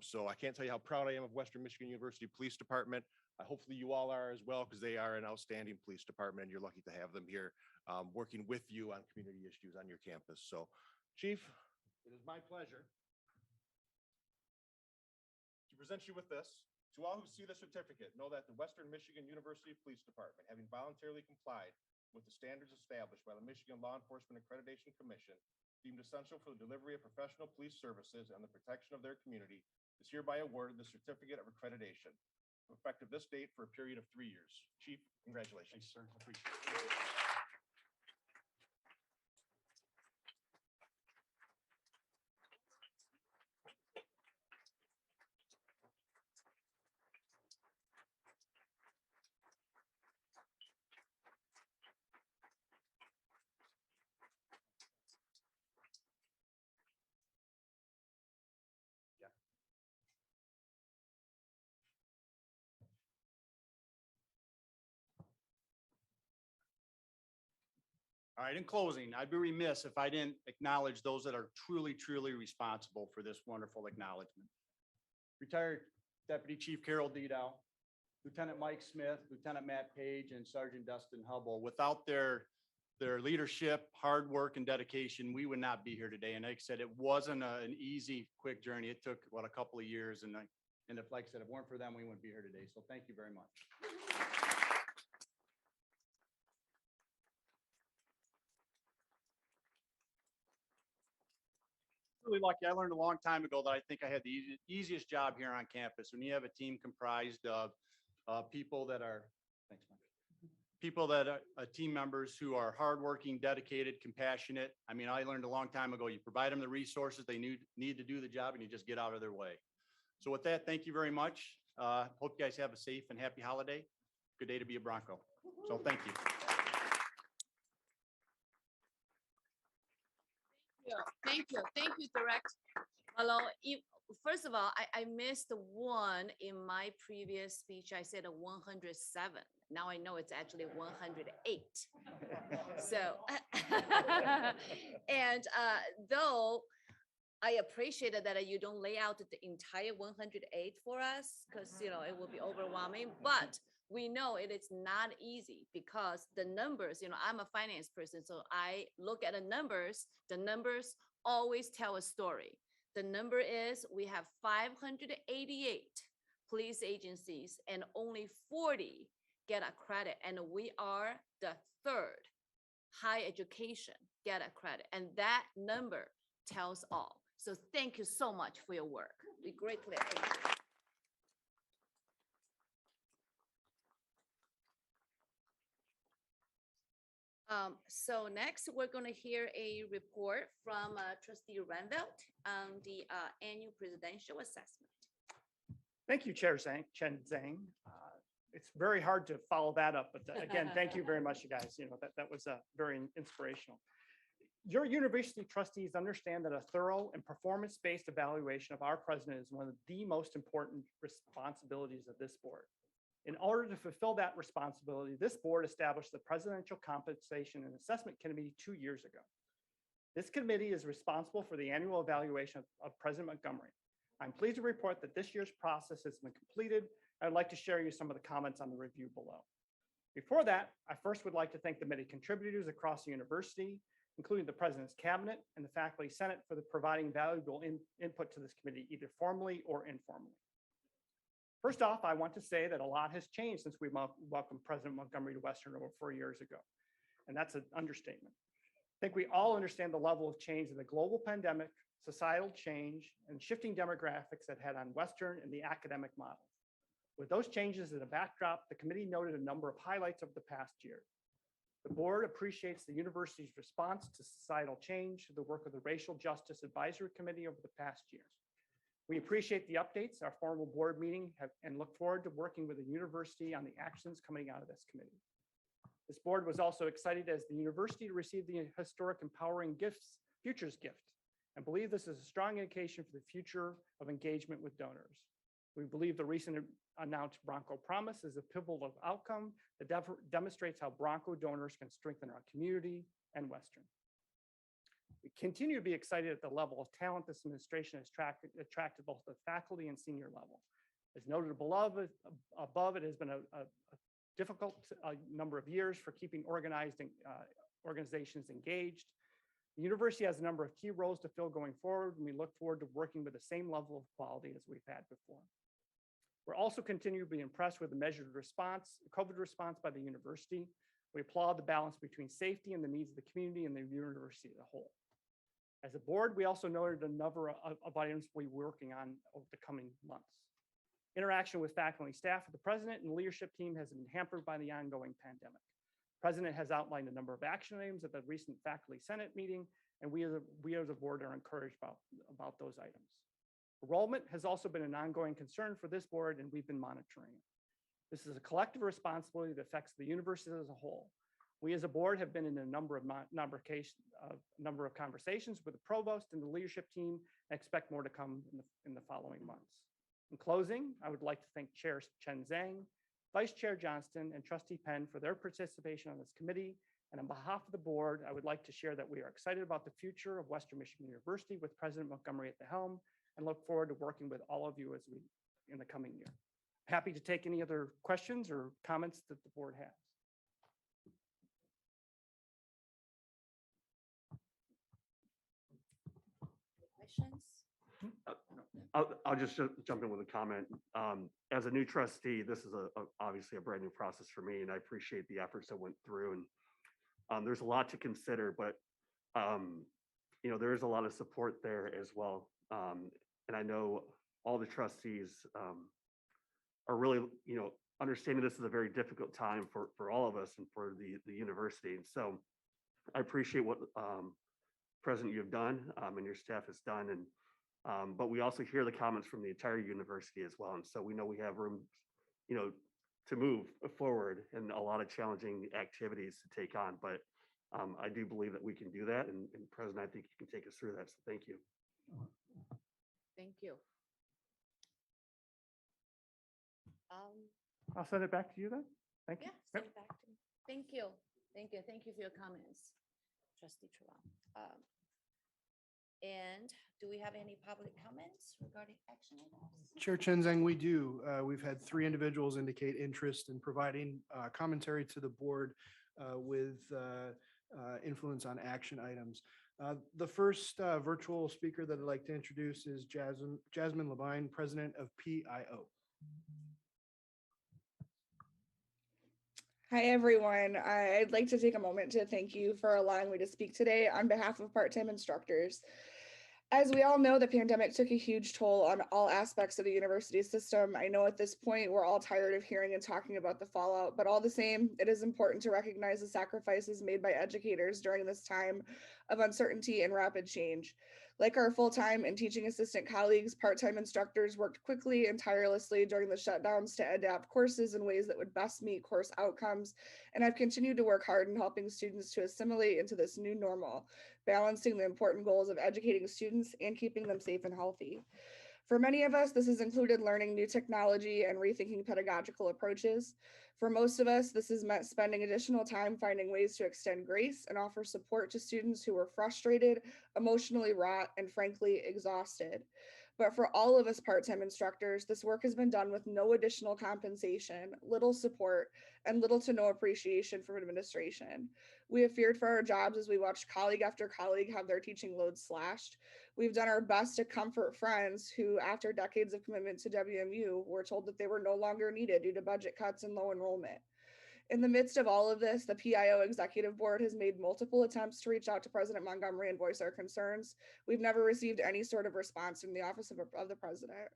So I can't tell you how proud I am of Western Michigan University Police Department. Hopefully you all are as well, because they are an outstanding police department, and you're lucky to have them here working with you on community issues on your campus. So, Chief, it is my pleasure to present you with this To all who see the certificate, know that the Western Michigan University Police Department, having voluntarily complied with the standards established by the Michigan Law Enforcement Accreditation Commission, deemed essential for the delivery of professional police services and the protection of their community, is hereby awarded the certificate of accreditation, effective this date for a period of 3 years. Chief, congratulations. Thanks, sir. Appreciate it. All right, in closing, I'd be remiss if I didn't acknowledge those that are truly, truly responsible for this wonderful acknowledgement. Retired Deputy Chief Carol Didow, Lieutenant Mike Smith, Lieutenant Matt Page, and Sergeant Dustin Hubble. Without their leadership, hard work, and dedication, we would not be here today. And like I said, it wasn't an easy, quick journey. It took, a couple of years. And if, like I said, if it weren't for them, we wouldn't be here today. So thank you very much. Really lucky. I learned a long time ago that I think I had the easiest job here on campus. When you have a team comprised of people that are, thanks, Mike. People that are team members who are hardworking, dedicated, compassionate. I mean, I learned a long time ago, you provide them the resources they need to do the job, and you just get out of their way. So with that, thank you very much. Hope you guys have a safe and happy holiday. Good day to be a Bronco. So thank you. Thank you, Direct. Hello, first of all, I missed one in my previous speech. I said a 107. Now I know it's actually 108. So, and though I appreciated that you don't lay out the entire 108 for us, because it will be overwhelming, but we know it is not easy because the numbers, I'm a finance person, so I look at the numbers always tell a story. The number is we have 588 police agencies and only 40 get a credit, and we are the third. High education get a credit, and that number tells all. So thank you so much for your work. We greatly appreciate it. So next, we're going to hear a report from Trustee Randelt on the annual presidential assessment. Thank you, Chair Chen Zhang. It's very hard to follow that up, but again, thank you very much, you guys. That was very inspirational. Your university trustees understand that a thorough and performance-based evaluation of our president is one of the most important responsibilities of this board. In order to fulfill that responsibility, this board established the Presidential Compensation and Assessment Committee 2 years ago. This committee is responsible for the annual evaluation of President Montgomery. I'm pleased to report that this year's process has been completed. I'd like to share you some of the comments on the review below. Before that, I first would like to thank the many contributors across the university, including the President's Cabinet and the Faculty Senate, for providing valuable input to this committee, either formally or informally. First off, I want to say that a lot has changed since we welcomed President Montgomery to Western over 4 years ago, and that's an understatement. I think we all understand the level of change in the global pandemic, societal change, and shifting demographics that had on Western and the academic model. With those changes as a backdrop, the committee noted a number of highlights of the past year. The board appreciates the university's response to societal change, the work of the Racial Justice Advisory Committee over the past year. We appreciate the updates, our formal board meeting, and look forward to working with the university on the actions coming out of this committee. This board was also excited as the university to receive the historic Empowering Futures gift, and believe this is a strong indication for the future of engagement with donors. We believe the recent announced Bronco Promise is a pivotal outcome that demonstrates how Bronco donors can strengthen our community and Western. We continue to be excited at the level of talent this administration has attracted both the faculty and senior level. As noted above, it has been a difficult number of years for keeping organizations engaged. The university has a number of key roles to fill going forward, and we look forward to working with the same level of quality as we've had before. We're also continue to be impressed with the measured response, COVID response by the university. We applaud the balance between safety and the needs of the community and the university as a whole. As a board, we also noted a number of items we're working on over the coming months. Interaction with faculty and staff of the president and leadership team has been hampered by the ongoing pandemic. President has outlined a number of action items at the recent faculty senate meeting, and we as a board are encouraged about those items. Enrollment has also been an ongoing concern for this board, and we've been monitoring it. This is a collective responsibility that affects the university as a whole. We as a board have been in a number of conversations with the provost and the leadership team and expect more to come in the following months. In closing, I would like to thank Chair Chen Zhang, Vice Chair Johnston, and Trustee Penn for their participation on this committee. And on behalf of the board, I would like to share that we are excited about the future of Western Michigan University with President Montgomery at the helm and look forward to working with all of you in the coming year. Happy to take any other questions or comments that the board has. Questions? I'll just jump in with a comment. As a new trustee, this is obviously a brand new process for me, and I appreciate the efforts that went through. And there's a lot to consider, but there is a lot of support there as well. And I know all the trustees are really, understanding this is a very difficult time for all of us and for the university. And so I appreciate what President you've done and your staff has done. And but we also hear the comments from the entire university as well. And so we know we have room, to move forward and a lot of challenging activities to take on. But I do believe that we can do that. And President, I think you can take us through that. So thank you. Thank you. I'll send it back to you then. Thank you. Yeah, send it back to me. Thank you. Thank you. Thank you for your comments, Trustee Trevon. And do we have any public comments regarding action items? Chair Chen Zhang, we do. We've had 3 individuals indicate interest in providing commentary to the board with influence on action items. The first virtual speaker that I'd like to introduce is Jasmine Levine, President of PIO. Hi, everyone. I'd like to take a moment to thank you for allowing me to speak today on behalf of part-time instructors. As we all know, the pandemic took a huge toll on all aspects of the university system. I know at this point, we're all tired of hearing and talking about the fallout, but all the same, it is important to recognize the sacrifices made by educators during this time of uncertainty and rapid change. Like our full-time and teaching assistant colleagues, part-time instructors worked quickly and tirelessly during the shutdowns to adapt courses in ways that would best meet course outcomes. And I've continued to work hard in helping students to assimilate into this new normal, balancing the important goals of educating students and keeping them safe and healthy. For many of us, this has included learning new technology and rethinking pedagogical approaches. For most of us, this has meant spending additional time finding ways to extend grace and offer support to students who were frustrated, emotionally wrought, and frankly, exhausted. But for all of us part-time instructors, this work has been done with no additional compensation, little support, and little to no appreciation from administration. We have feared for our jobs as we watched colleague after colleague have their teaching loads slashed. We've done our best to comfort friends who, after decades of commitment to WMU, were told that they were no longer needed due to budget cuts and low enrollment. In the midst of all of this, the PIO Executive Board has made multiple attempts to reach out to President Montgomery and voice our concerns. We've never received any sort of response from the Office of the President.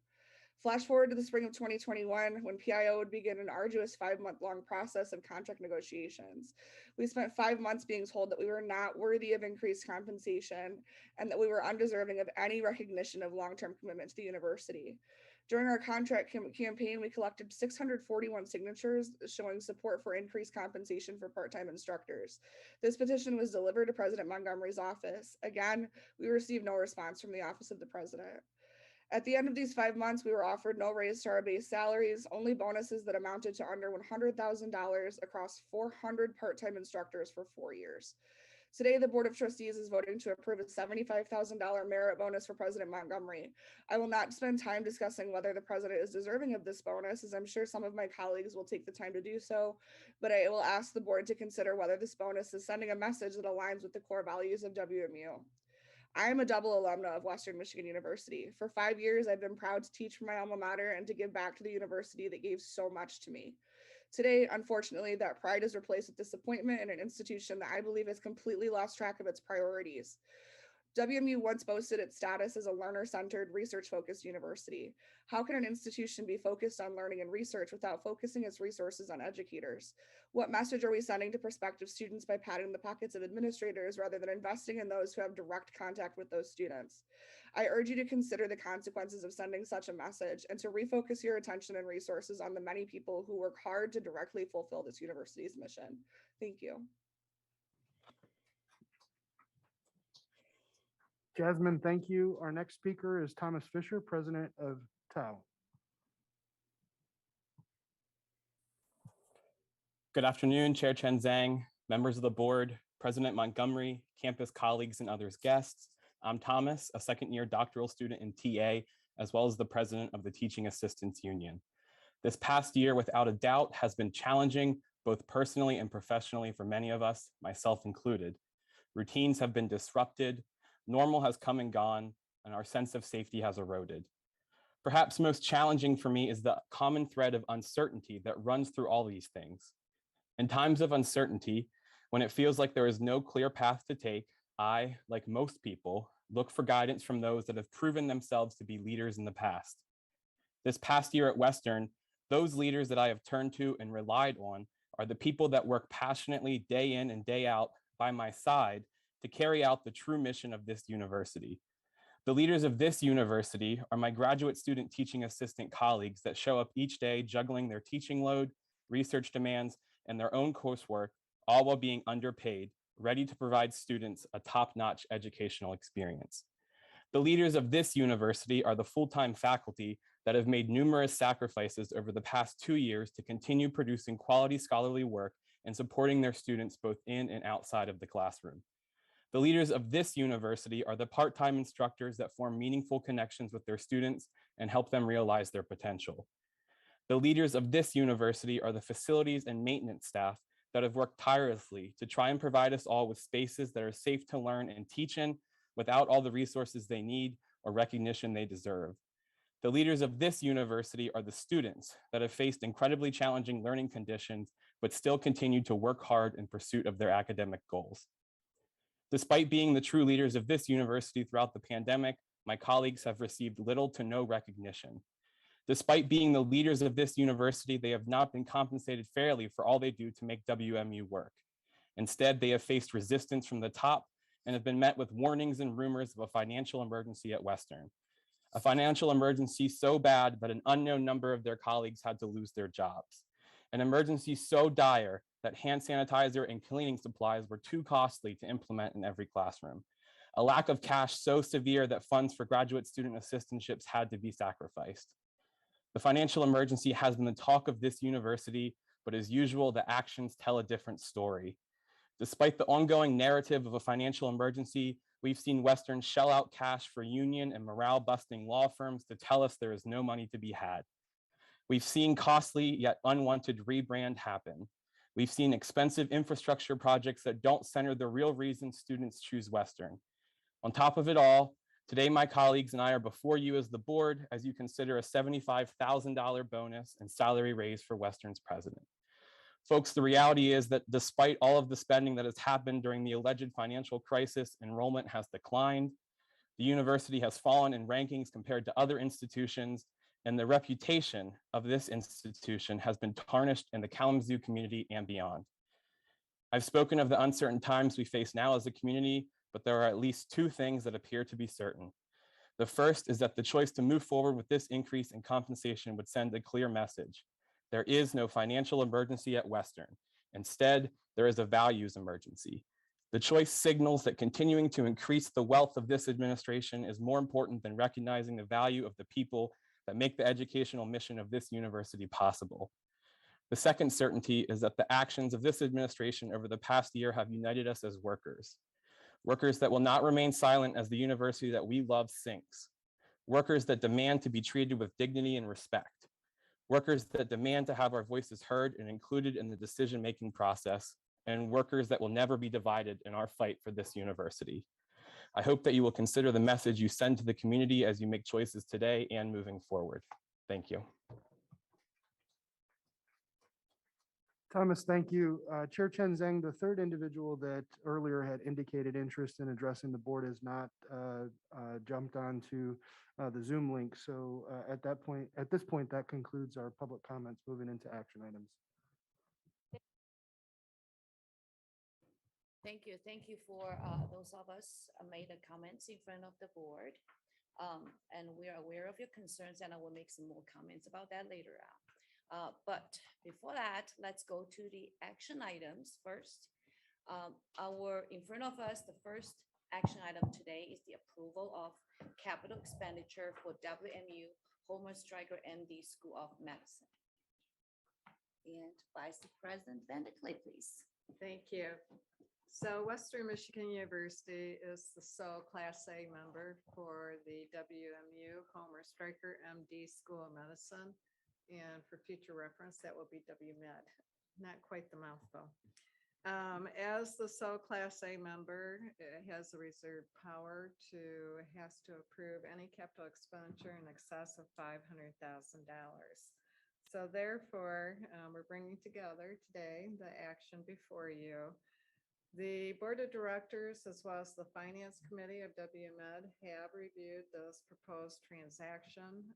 Flash forward to the spring of 2021, when PIO would begin an arduous 5-month-long process of contract negotiations. We spent 5 months being told that we were not worthy of increased compensation and that we were undeserving of any recognition of long-term commitment to the university. During our contract campaign, we collected 641 signatures showing support for increased compensation for part-time instructors. This petition was delivered to President Montgomery's office. Again, we received no response from the Office of the President. At the end of these 5 months, we were offered no raise to our base salaries, only bonuses that amounted to under $100,000 across 400 part-time instructors for 4 years. Today, the Board of Trustees is voting to approve a $75,000 merit bonus for President Montgomery. I will not spend time discussing whether the president is deserving of this bonus, as I'm sure some of my colleagues will take the time to do so, but I will ask the board to consider whether this bonus is sending a message that aligns with the core values of WMU. I am a double alumna of Western Michigan University. For 5 years, I've been proud to teach for my alma mater and to give back to the university that gave so much to me. Today, unfortunately, that pride is replaced with disappointment in an institution that I believe has completely lost track of its priorities. WMU once boasted its status as a learner-centered, research-focused university. How can an institution be focused on learning and research without focusing its resources on educators? What message are we sending to prospective students by padding the pockets of administrators rather than investing in those who have direct contact with those students? I urge you to consider the consequences of sending such a message and to refocus your attention and resources on the many people who work hard to directly fulfill this university's mission. Thank you. Jasmine, thank you. Our next speaker is Thomas Fisher, President of TAO. Good afternoon, Chair Chen Zhang, members of the board, President Montgomery, campus colleagues, and others guests. I'm Thomas, a second-year doctoral student in TA, as well as the president of the Teaching Assistants Union. This past year, without a doubt, has been challenging, both personally and professionally for many of us, myself included. Routines have been disrupted, normal has come and gone, and our sense of safety has eroded. Perhaps most challenging for me is the common thread of uncertainty that runs through all these things. In times of uncertainty, when it feels like there is no clear path to take, I, like most people, look for guidance from those that have proven themselves to be leaders in the past. This past year at Western, those leaders that I have turned to and relied on are the people that work passionately day in and day out by my side to carry out the true mission of this university. The leaders of this university are my graduate student teaching assistant colleagues that show up each day juggling their teaching load, research demands, and their own coursework, all while being underpaid, ready to provide students a top-notch educational experience. The leaders of this university are the full-time faculty that have made numerous sacrifices over the past 2 years to continue producing quality scholarly work and supporting their students both in and outside of the classroom. The leaders of this university are the part-time instructors that form meaningful connections with their students and help them realize their potential. The leaders of this university are the facilities and maintenance staff that have worked tirelessly to try and provide us all with spaces that are safe to learn and teach in without all the resources they need or recognition they deserve. The leaders of this university are the students that have faced incredibly challenging learning conditions, but still continue to work hard in pursuit of their academic goals. Despite being the true leaders of this university throughout the pandemic, my colleagues have received little to no recognition. Despite being the leaders of this university, they have not been compensated fairly for all they do to make WMU work. Instead, they have faced resistance from the top and have been met with warnings and rumors of a financial emergency at Western. A financial emergency so bad that an unknown number of their colleagues had to lose their jobs. An emergency so dire that hand sanitizer and cleaning supplies were too costly to implement in every classroom. A lack of cash so severe that funds for graduate student assistantships had to be sacrificed. The financial emergency has been the talk of this university, but as usual, the actions tell a different story. Despite the ongoing narrative of a financial emergency, we've seen Western shell out cash for union and morale-busting law firms to tell us there is no money to be had. We've seen costly yet unwanted rebrand happen. We've seen expensive infrastructure projects that don't center the real reason students choose Western. On top of it all, today my colleagues and I are before you as the board as you consider a $75,000 bonus and salary raise for Western's president. Folks, the reality is that despite all of the spending that has happened during the alleged financial crisis, enrollment has declined. The university has fallen in rankings compared to other institutions, and the reputation of this institution has been tarnished in the Kalamazoo community and beyond. I've spoken of the uncertain times we face now as a community, but there are at least two things that appear to be certain. The first is that the choice to move forward with this increase in compensation would send a clear message. There is no financial emergency at Western. Instead, there is a values emergency. The choice signals that continuing to increase the wealth of this administration is more important than recognizing the value of the people that make the educational mission of this university possible. The second certainty is that the actions of this administration over the past year have united us as workers. Workers that will not remain silent as the university that we love sinks. Workers that demand to be treated with dignity and respect. Workers that demand to have our voices heard and included in the decision-making process, and workers that will never be divided in our fight for this university. I hope that you will consider the message you send to the community as you make choices today and moving forward. Thank you. Thomas, thank you. Chair Chen Zhang, the third individual that earlier had indicated interest in addressing the board has not jumped onto the Zoom link. So at this point, that concludes our public comments. Moving into action items. Thank you. Thank you for those of us made the comments in front of the board. And we are aware of your concerns, and I will make some more comments about that later on. But before that, let's go to the action items first. In front of us, the first action item today is the approval of capital expenditure for WMU Homer Stryker MD School of Medicine. And Vice President Vanderclay, please. Thank you. So Western Michigan University is the sole Class A member for the WMU Homer Stryker MD School of Medicine. And for future reference, that will be WMed. Not quite the mouthful. As the sole Class A member, it has a reserved power has to approve any capital expenditure in excess of $500,000. So therefore, we're bringing together today the action before you. The Board of Directors, as well as the Finance Committee of WMed, have reviewed this proposed transaction.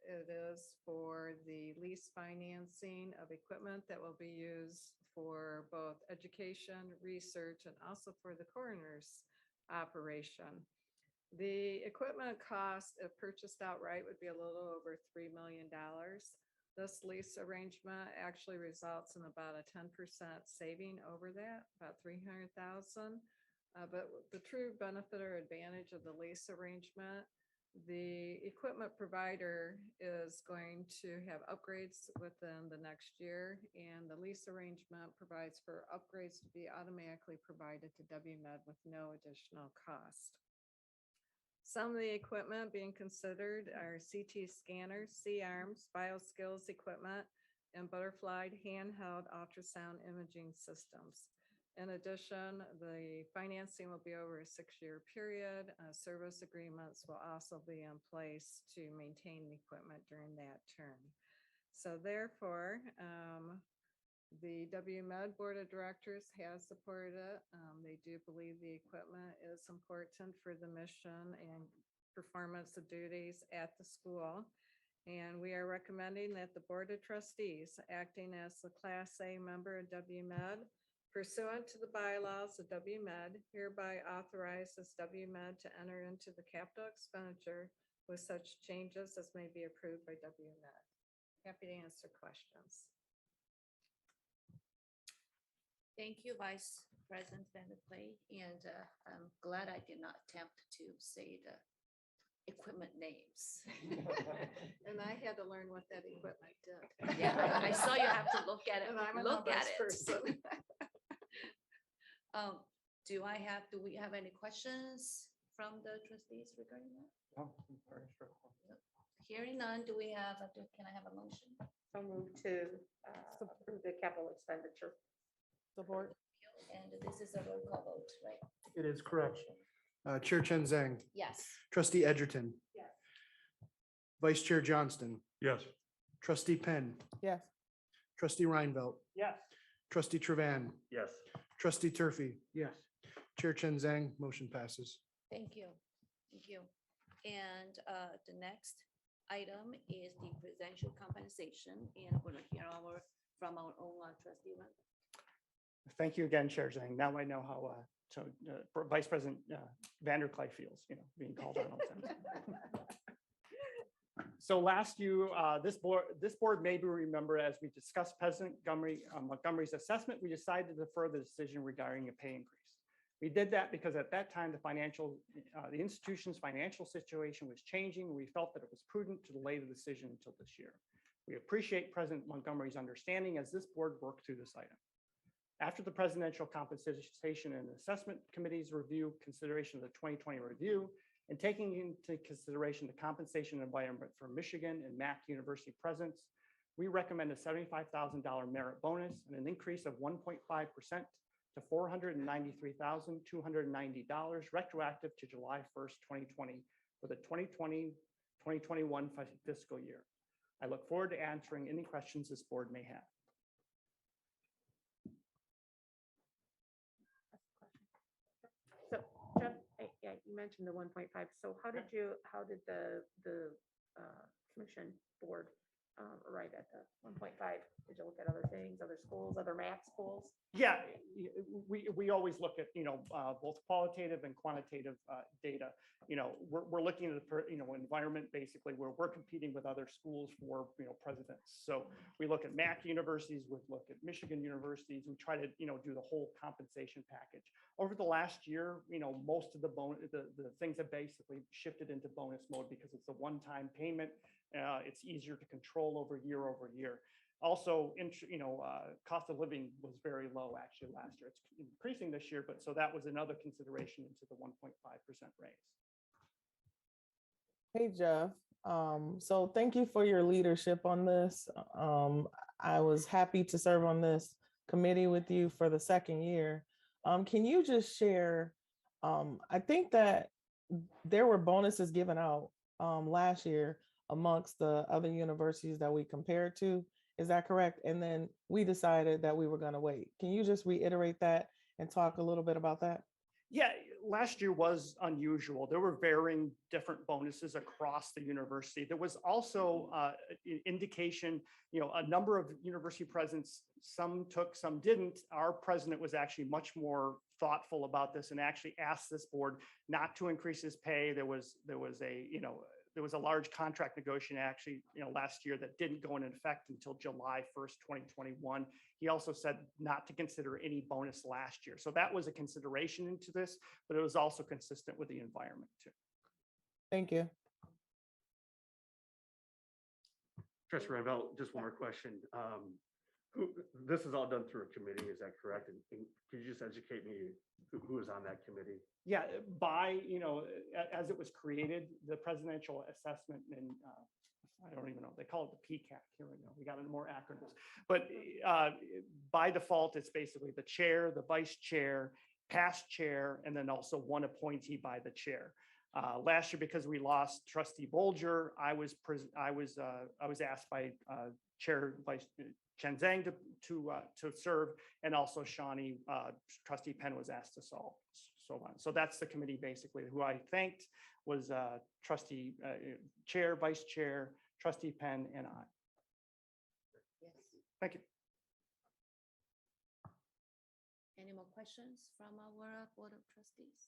It is for the lease financing of equipment that will be used for both education, research, and also for the coroner's operation. The equipment cost, if purchased outright, would be a little over $3 million. This lease arrangement actually results in about a 10% saving over that, about $300,000. But the true benefit or advantage of the lease arrangement, the equipment provider is going to have upgrades within the next year, and the lease arrangement provides for upgrades to be automatically provided to WMed with no additional cost. Some of the equipment being considered are CT scanners, C-arms, BioSkills equipment, and butterfly handheld ultrasound imaging systems. In addition, the financing will be over a 6-year period. Service agreements will also be in place to maintain the equipment during that term. So therefore, the WMed Board of Directors has supported it. They do believe the equipment is important for the mission and performance of duties at the school. And we are recommending that the Board of Trustees, acting as the Class A member of WMed, pursuant to the bylaws of WMed, hereby authorizes WMed to enter into the capital expenditure with such changes as may be approved by WMed. Happy to answer questions. Thank you, Vice President Vanderclay, and I'm glad I did not attempt to say the equipment names. And I had to learn what that equipment did. Yeah, I saw you have to look at it. And I'm a Look at numbers it. person. Do we have any questions from the trustees regarding that? Oh, very straightforward. Hearing none, can I have a motion? So move to approve the capital expenditure. Support. And this is a roll call vote, right? It is correct. Chair Chen Zhang, Yes. Trustee Edgerton, Yes. Vice Chair Johnston, Yes. Trustee Penn, Yes. Trustee Reinvelt, Yes. Trustee Trevan, Yes. Trustee Turfy, Yes. Chair Chen Zhang, motion passes. Thank you. Thank you. And the next item is the presidential compensation, and we're going to hear from our own trustee. Thank you again, Chair Zhang. Now I know how Vice President Vanderclay feels, being called on all the time. So this board maybe remember, as we discussed President Montgomery's assessment, we decided to defer the decision regarding a pay increase. We did that because at that time, the institution's financial situation was changing. We felt that it was prudent to delay the decision until this year. We appreciate President Montgomery's understanding as this board worked through this item. After the Presidential Compensation and Assessment Committee's consideration of the 2020 review, and taking into consideration the compensation environment for Michigan and Mac University presidents, we recommend a $75,000 merit bonus and an increase of 1.5% to $493,290 retroactive to July 1st, 2020 for the 2020-2021 fiscal year. I look forward to answering any questions this board may have. So Jeff, yeah, you mentioned the 1.5. So how did the commission board arrive at the 1.5? Did you look at other things, other schools, other math schools? Yeah, we always look at, both qualitative and quantitative data. We're looking at the environment basically where we're competing with other schools for, presidents. So we look at MAC universities, we look at Michigan universities, we try to, do the whole compensation package. Over the last year, most of the things have basically shifted into bonus mode because it's a one-time payment. It's easier to control over year. Also, cost of living was very low actually last year. It's increasing this year, but so that was another consideration into the 1.5% raise. Hey, Jeff. So thank you for your leadership on this. I was happy to serve on this committee with you for the second year. Can you just share, I think that there were bonuses given out last year amongst the other universities that we compared to. Is that correct? And then we decided that we were going to wait. Can you just reiterate that and talk a little bit about that? Yeah, last year was unusual. There were varying different bonuses across the university. There was also indication, a number of university presidents, some took, some didn't. Our president was actually much more thoughtful about this and actually asked this board not to increase his pay. There was a large contract negotiation actually, last year that didn't go into effect until July 1st, 2021. He also said not to consider any bonus last year. So that was a consideration into this, but it was also consistent with the environment too. Thank you. Trustee Ravel, just one more question. This is all done through a committee, is that correct? And could you just educate me who is on that committee? Yeah, as it was created, the presidential assessment and I don't even know, they call it the PCAC. Here we go. We got more acronyms. But by default, it's basically the chair, the vice chair, past chair, and then also one appointee by the chair. Last year, because we lost Trustee Bolger, I was asked by Chair Vice Chen Zhang to serve, and also Shawnee, Trustee Penn was asked to solve. So that's the committee basically. Who I thanked was Trustee Chair, Vice Chair, Trustee Penn, and I. Yes. Thank you. Any more questions from our Board of Trustees?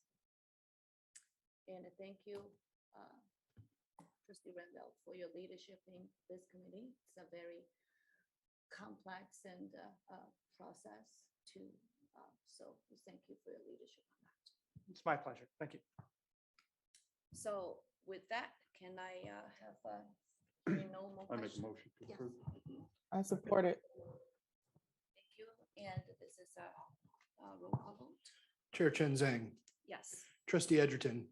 And thank you, Trustee Randall, for your leadership in this committee. It's a very complex and process to, so we thank you for your leadership on that. It's my pleasure. Thank you. So with that, can I have no more I make a questions? motion to Yes. approve. I support it. Thank you. And this is a roll call vote. Chair Chen Zhang, Yes. Trustee Edgerton,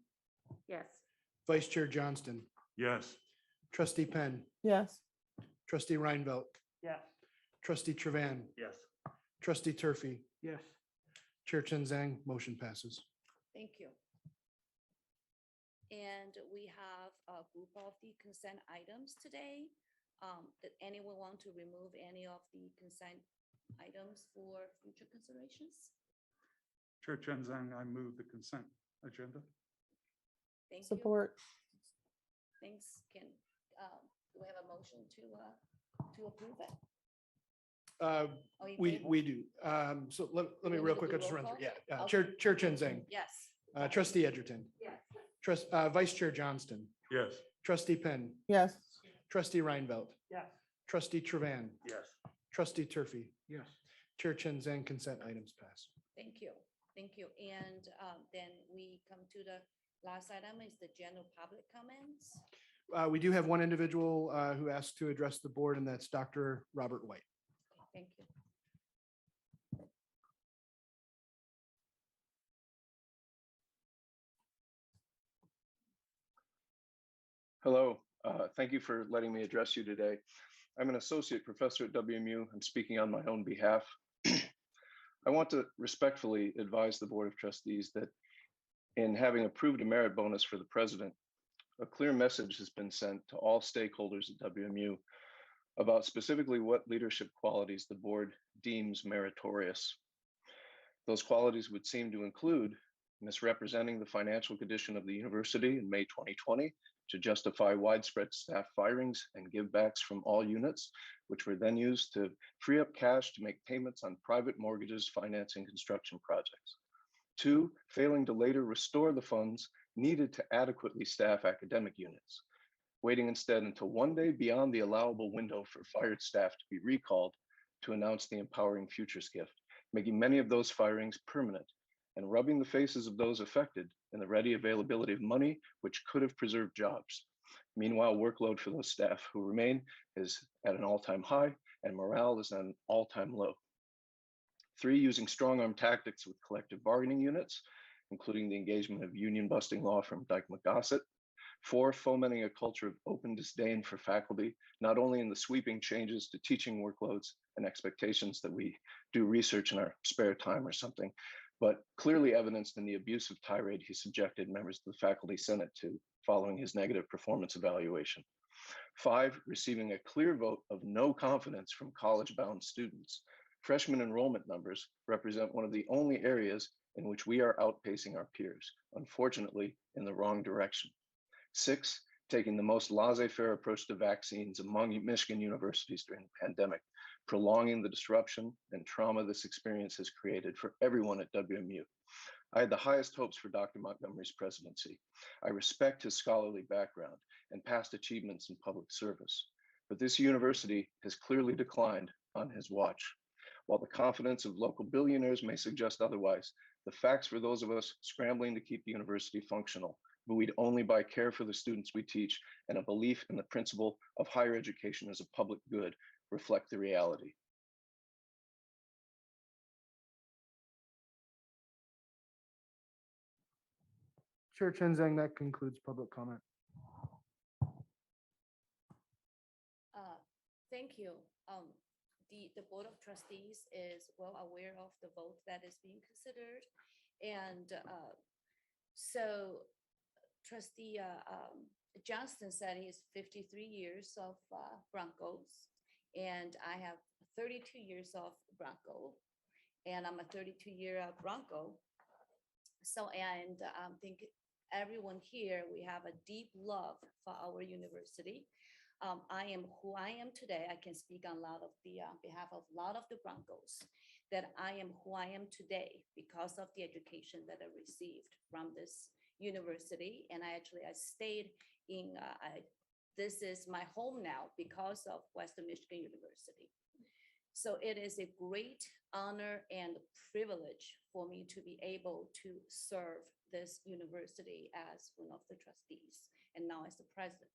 Yes. Vice Chair Johnston, Yes. Trustee Penn, Yes. Trustee Reinvelt, Yes. Trustee Trevan, Yes. Trustee Turfy, Yes. Chair Chen Zhang, motion passes. Thank you. And we have a group of the consent items today. Did anyone want to remove any of the consent items for future considerations? Chair Chen Zhang, I move the consent agenda. Thank you. Support. Thanks. Do we have a motion to approve it? Oh, you We table? do. So let me want me real to quick, do I'll just roll run through. call? Yeah. Okay. Chair Chen Zhang, Yes. Trustee Edgerton, Yes. Vice Chair Johnston, Yes. Trustee Penn, Yes. Trustee Reinvelt, Yes. Trustee Trevan, Yes. Trustee Turfy, Yes. Chair Chen Zhang, consent items pass. Thank you. Thank you. And then we come to the last item is the general public comments. We do have one individual who asked to address the board, and that's Dr. Robert White. Thank you. Hello, thank you for letting me address you today. I'm an associate professor at WMU. I'm speaking on my own behalf. I want to respectfully advise the Board of Trustees that in having approved a merit bonus for the president, a clear message has been sent to all stakeholders at WMU about specifically what leadership qualities the board deems meritorious. Those qualities would seem to include misrepresenting the financial condition of the university in May 2020 to justify widespread staff firings and givebacks from all units, which were then used to free up cash to make payments on private mortgages financing construction projects. 2, failing to later restore the funds needed to adequately staff academic units, waiting instead until one day beyond the allowable window for fired staff to be recalled to announce the empowering futures gift, making many of those firings permanent and rubbing the faces of those affected in the ready availability of money, which could have preserved jobs. Meanwhile, workload for those staff who remain is at an all-time high and morale is at an all-time low. 3, using strong-arm tactics with collective bargaining units, including the engagement of union-busting law firm Dykema Gossett. 4, fomenting a culture of open disdain for faculty, not only in the sweeping changes to teaching workloads and expectations that we do research in our spare time or something, but clearly evidenced in the abusive tirade he subjected members of the faculty senate to following his negative performance evaluation. 5, receiving a clear vote of no confidence from college-bound students. Freshman enrollment numbers represent one of the only areas in which we are outpacing our peers, unfortunately in the wrong direction. 6, taking the most laissez-faire approach to vaccines among Michigan universities during the pandemic, prolonging the disruption and trauma this experience has created for everyone at WMU. I had the highest hopes for Dr. Montgomery's presidency. I respect his scholarly background and past achievements in public service, but this university has clearly declined on his watch. While the confidence of local billionaires may suggest otherwise, the facts for those of us scrambling to keep the university functional, buoyed only by care for the students we teach and a belief in the principle of higher education as a public good, reflect the reality. Chair Chen Zhang, that concludes public comment. Thank you. The Board of Trustees is well aware of the vote that is being considered. And so Trustee Johnston said he's 53 years of Broncos, and I have 32 years of Bronco, and I'm a 32-year Bronco. So, and I think everyone here, we have a deep love for our university. I am who I am today. I can speak on behalf of a lot of the Broncos, that I am who I am today because of the education that I received from this university. And I stayed in, this is my home now because of Western Michigan University. So it is a great honor and privilege for me to be able to serve this university as one of the trustees and now as the president.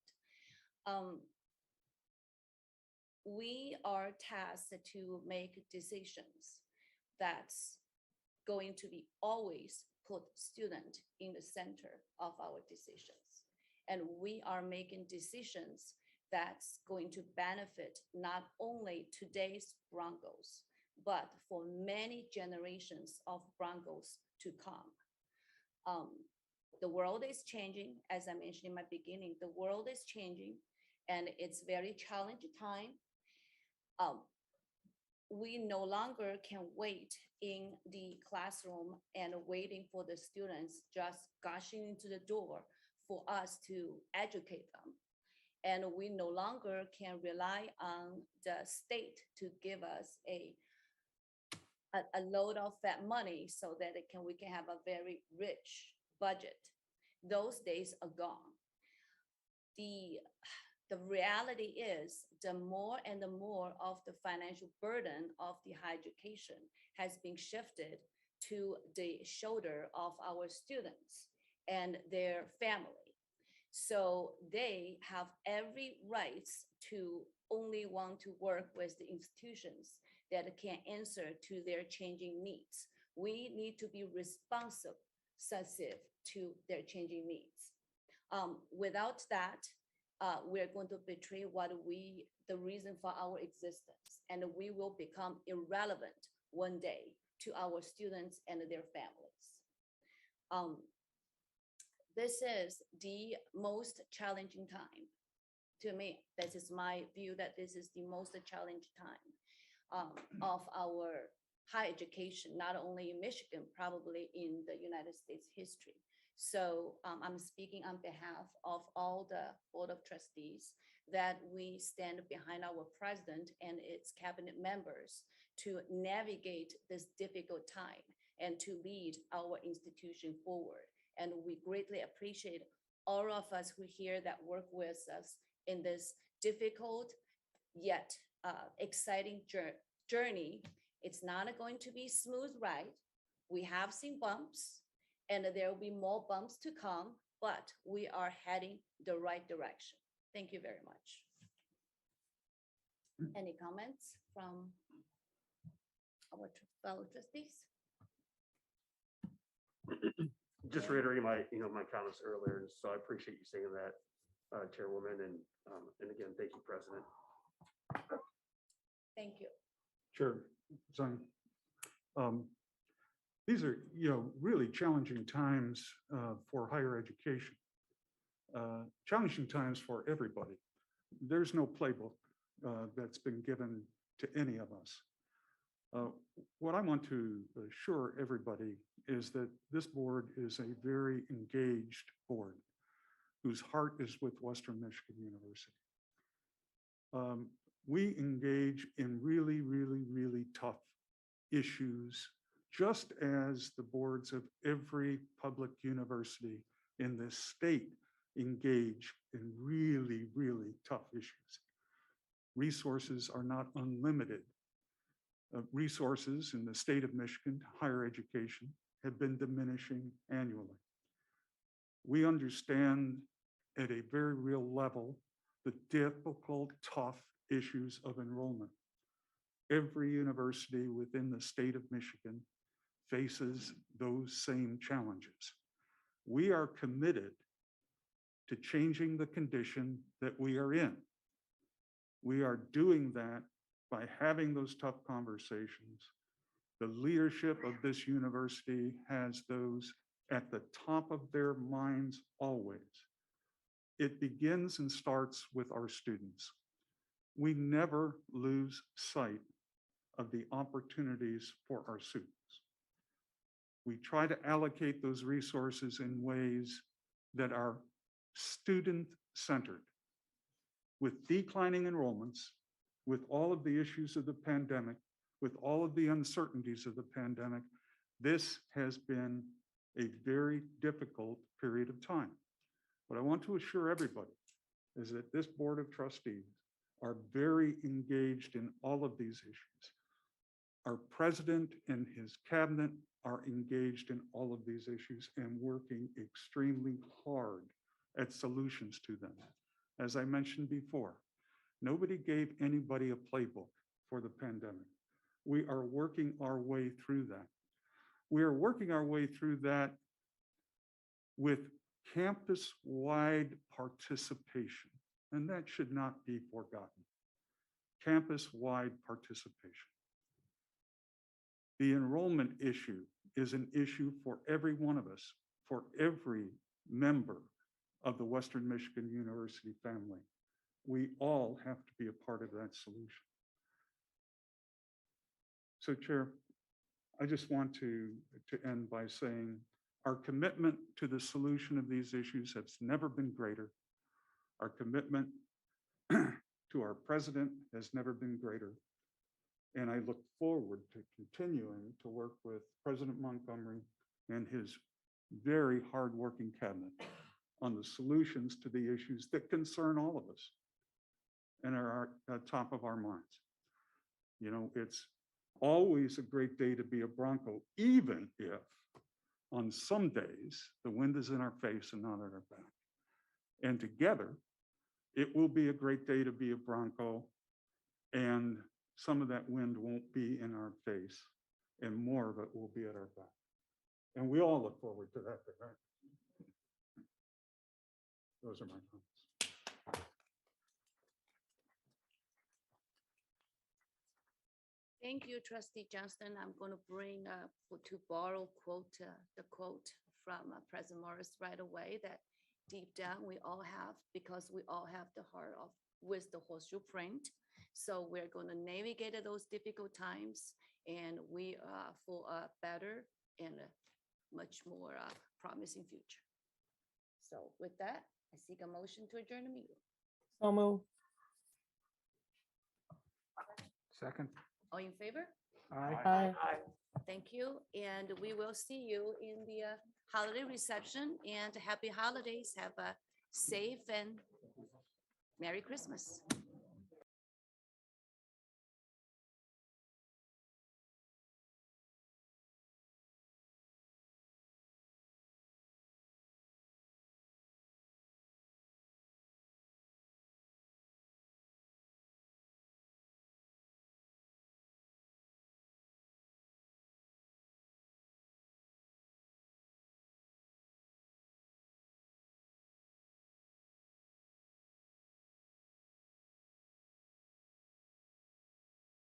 We are tasked to make decisions that's going to be always put student in the center of our decisions. And we are making decisions that's going to benefit not only today's Broncos, but for many generations of Broncos to come. The world is changing, as I mentioned in my beginning, the world is changing and it's very challenging time. We no longer can wait in the classroom and waiting for the students just gushing into the door for us to educate them. And we no longer can rely on the state to give us a load of that money so that we can have a very rich budget. Those days are gone. The reality is the more and the more of the financial burden of the higher education has been shifted to the shoulder of our students and their family. So they have every right to only want to work with the institutions that can answer to their changing needs. We need to be responsive to their changing needs. Without that, we're going to betray the reason for our existence, and we will become irrelevant one day to our students and their families. This is the most challenging time. To me, this is my view that this is the most challenging time of our higher education, not only in Michigan, probably in the United States history. So I'm speaking on behalf of all the Board of Trustees that we stand behind our president and its cabinet members to navigate this difficult time and to lead our institution forward. And we greatly appreciate all of us who here that work with us in this difficult yet exciting journey. It's not going to be smooth ride. We have seen bumps and there will be more bumps to come, but we are heading the right direction. Thank you very much. Any comments from our fellow trustees? Just reiterating my comments earlier, and so I appreciate you saying that, Chairwoman, and again, thank you, President. Thank you. Chair Zhang. These are, really challenging times for higher education. Challenging times for everybody. There's no playbook that's been given to any of us. What I want to assure everybody is that this board is a very engaged board whose heart is with Western Michigan University. We engage in really, really, really tough issues, just as the boards of every public university in this state engage in really, really tough issues. Resources are not unlimited. Resources in the state of Michigan, higher education, have been diminishing annually. We understand at a very real level the difficult, tough issues of enrollment. Every university within the state of Michigan faces those same challenges. We are committed to changing the condition that we are in. We are doing that by having those tough conversations. The leadership of this university has those at the top of their minds always. It begins and starts with our students. We never lose sight of the opportunities for our students. We try to allocate those resources in ways that are student-centered. With declining enrollments, with all of the issues of the pandemic, with all of the uncertainties of the pandemic, this has been a very difficult period of time. What I want to assure everybody is that this Board of Trustees are very engaged in all of these issues. Our president and his cabinet are engaged in all of these issues and working extremely hard at solutions to them. As I mentioned before, nobody gave anybody a playbook for the pandemic. We are working our way through that. We are working our way through that with campus-wide participation, and that should not be forgotten. Campus-wide participation. The enrollment issue is an issue for every one of us, for every member of the Western Michigan University family. We all have to be a part of that solution. So, Chair, I just want to end by saying our commitment to the solution of these issues has never been greater. Our commitment to our president has never been greater. And I look forward to continuing to work with President Montgomery and his very hardworking cabinet on the solutions to the issues that concern all of us and are at top of our minds. You know, it's always a great day to be a Bronco, even if on some days the wind is in our face and not at our back. And together, it will be a great day to be a Bronco, and some of that wind won't be in our face, and more of it will be at our back. And we all look forward to that day, right? Those are my comments. Thank you, Trustee Johnston. I'm going to bring to borrow the quote from President Morris right away that deep down we all have, because we all have the heart of with the horseshoe print. So we're going to navigate those difficult times, and we are for a better and a much more promising future. So with that, I seek a motion to adjourn the meeting. So move. Second. All in favor? Aye. Thank you, and we will see you in the holiday reception, and happy holidays. Have a safe and Merry Christmas.